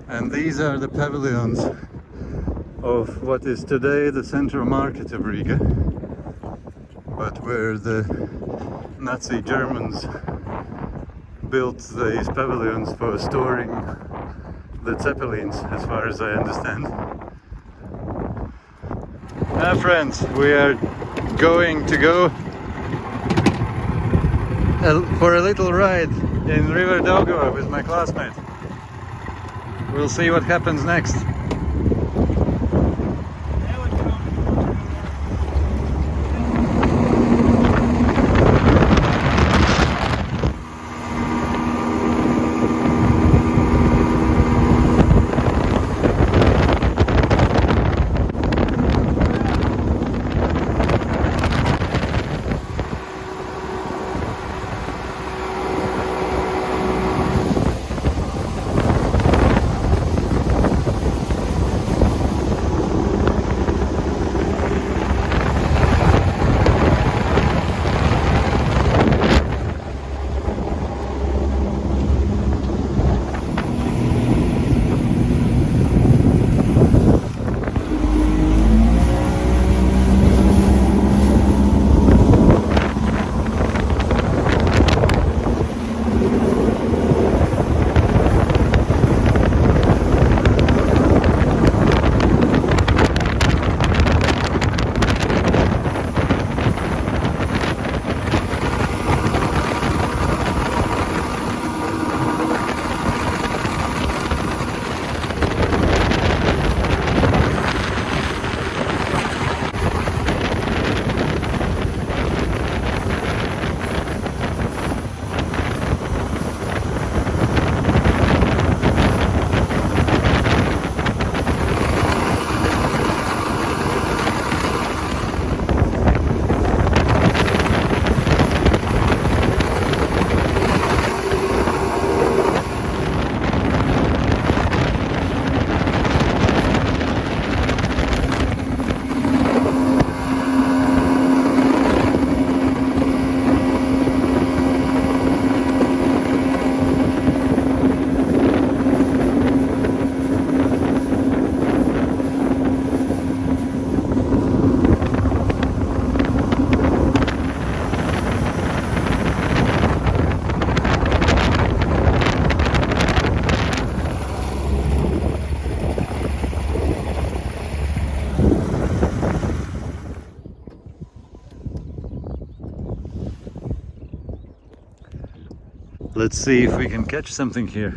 And these are the pavilions of what is today the central market of Riga, but where the Nazi Germans built these pavilions for storing the Zeppelins, as far as I understand. Now friends, we are going to go for a little ride in River Daugava with my classmate. We'll see what happens next. Let's see if we can catch something here.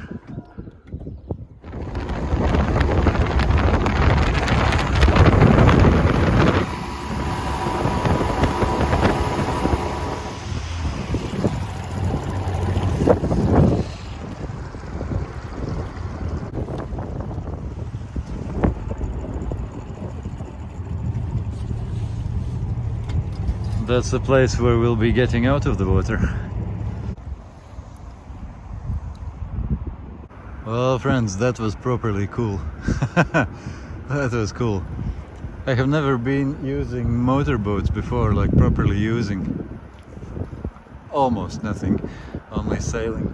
That's the place where we'll be getting out of the water. Well, friends, that was properly cool. That was cool. I have never been using motorboats before, like properly using. Almost nothing, only sailing.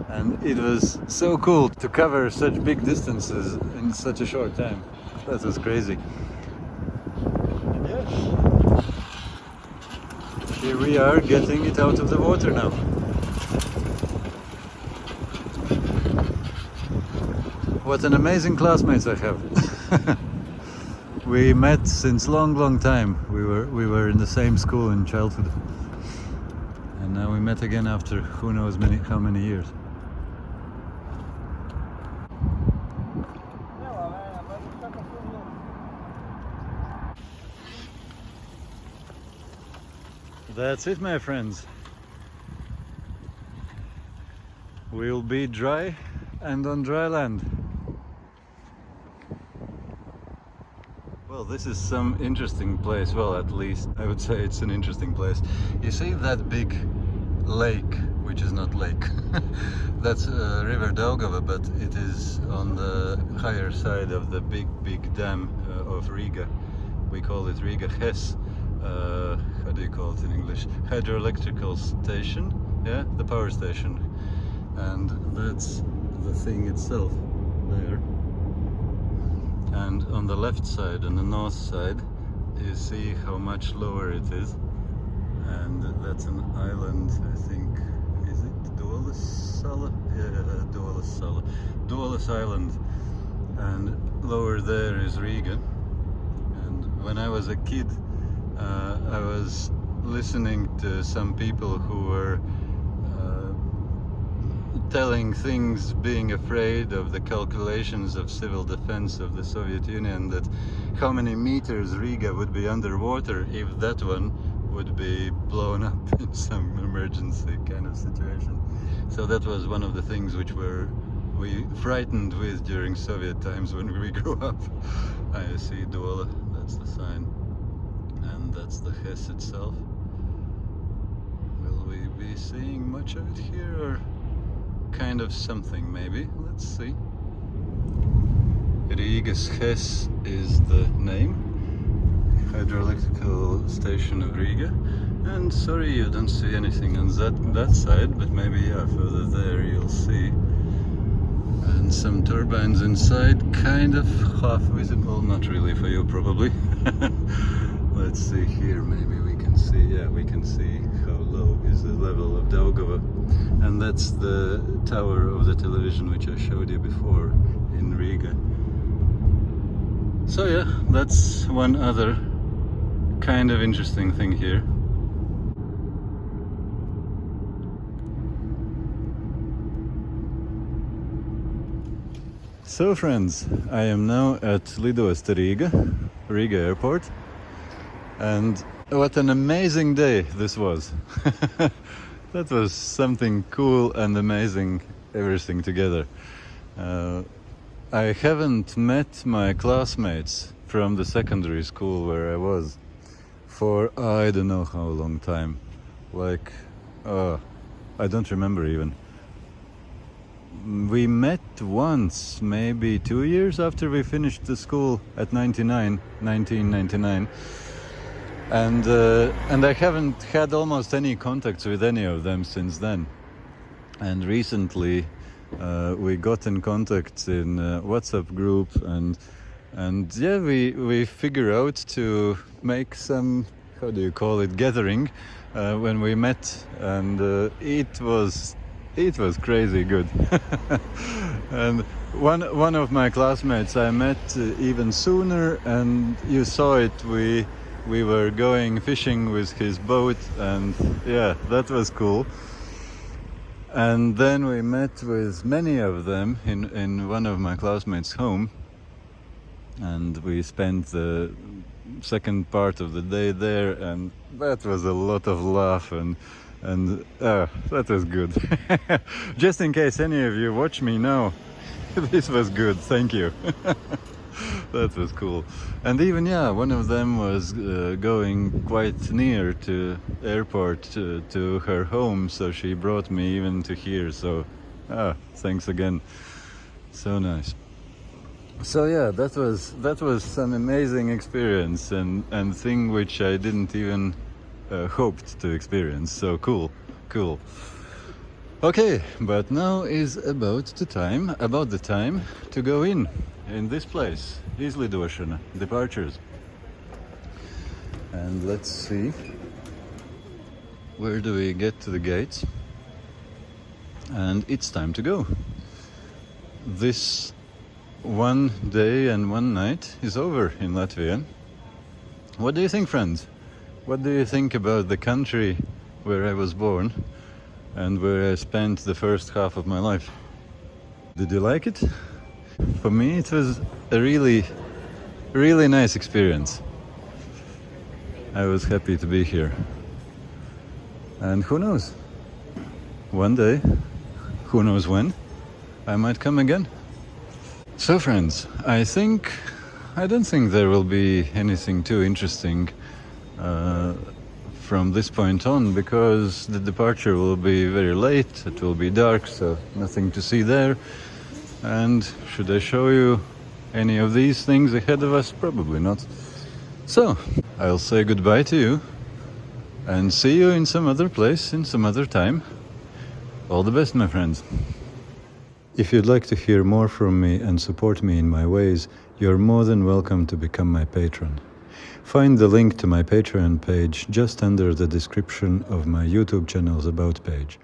And it was so cool to cover such big distances in such a short time. That was crazy. And yeah, here we are getting it out of the water now. What an amazing classmates I have. We met since long time. We were in the same school in childhood. And now we met again after who knows how many years. That's it, my friends. We'll be dry and on dry land. Well, this is some interesting place. Well, at least I would say it's an interesting place. You see that big lake, which is not lake. That's river Daugava, but it is on the higher side of the big dam of Riga. We call it Riga HES. How do you call it in English? Hydroelectrical station. Yeah, the power station. And that's the thing itself there. And on the left side, on the north side, you see how much lower it is. And that's an island, I think. Is it Dualisala? Yeah, Dualisala. Dualis Island. And lower there is Riga. And when I was a kid, I was listening to some people who were telling things, being afraid of the calculations of civil defense of the Soviet Union, that how many meters Riga would be underwater if that one would be blown up in some emergency kind of situation. So that was one of the things which we frightened with during Soviet times when we grew up. I see Duola, that's the sign, and that's the HES itself. Will we be seeing much of it here, or kind of something maybe? Let's see. Riga's HES is the name, hydroelectrical station of Riga. And sorry you don't see anything on that side, but maybe yeah, further there you'll see. And some turbines inside, kind of half visible, not really for you probably. Let's see here, maybe we can see, yeah, we can see how low is the level of Daugava. And that's the tower of the television which I showed you before in Riga. So yeah, that's one other kind of interesting thing here. So friends, I am now at Riga airport, and what an amazing day this was. That was something cool and amazing, everything together. I haven't met my classmates from the secondary school where I was for I don't know how long time. Like, I don't remember even. We met once, maybe 2 years after we finished the school at 1999. And I haven't had almost any contacts with any of them since then. And recently we got in contact in a WhatsApp group, and yeah, we figure out to make some, how do you call it, gathering when we met, and it was crazy good. And one of my classmates I met even sooner, and you saw it, we were going fishing with his boat, and yeah, that was cool. And then we met with many of them in one of my classmates' home, and we spent the second part of the day there, and that was a lot of laugh and that was good. Just in case any of you watch me now, this was good, thank you. That was cool. And even one of them was going quite near to airport to her home, so she brought me even to here, so thanks again, so nice. So that was an amazing experience and thing which I didn't even hoped to experience, so cool. Okay, but now is about the time to go in this place, izlidošana, departures. And let's see, where do we get to the gates? And it's time to go. This one day and one night is over in Latvia. What do you think, friends? What do you think about the country where I was born and where I spent the first half of my life? Did you like it? For me, it was a really nice experience. I was happy to be here. And who knows? One day, who knows when, I might come again. So friends, I don't think there will be anything too interesting from this point on, because the departure will be very late, it will be dark, so nothing to see there. And should I show you any of these things ahead of us? Probably not. So, I'll say goodbye to you and see you in some other place, in some other time. All the best, my friends. If you'd like to hear more from me and support me in my ways, you're more than welcome to become my patron. Find the link to my Patreon page just under the description of my YouTube channel's About page.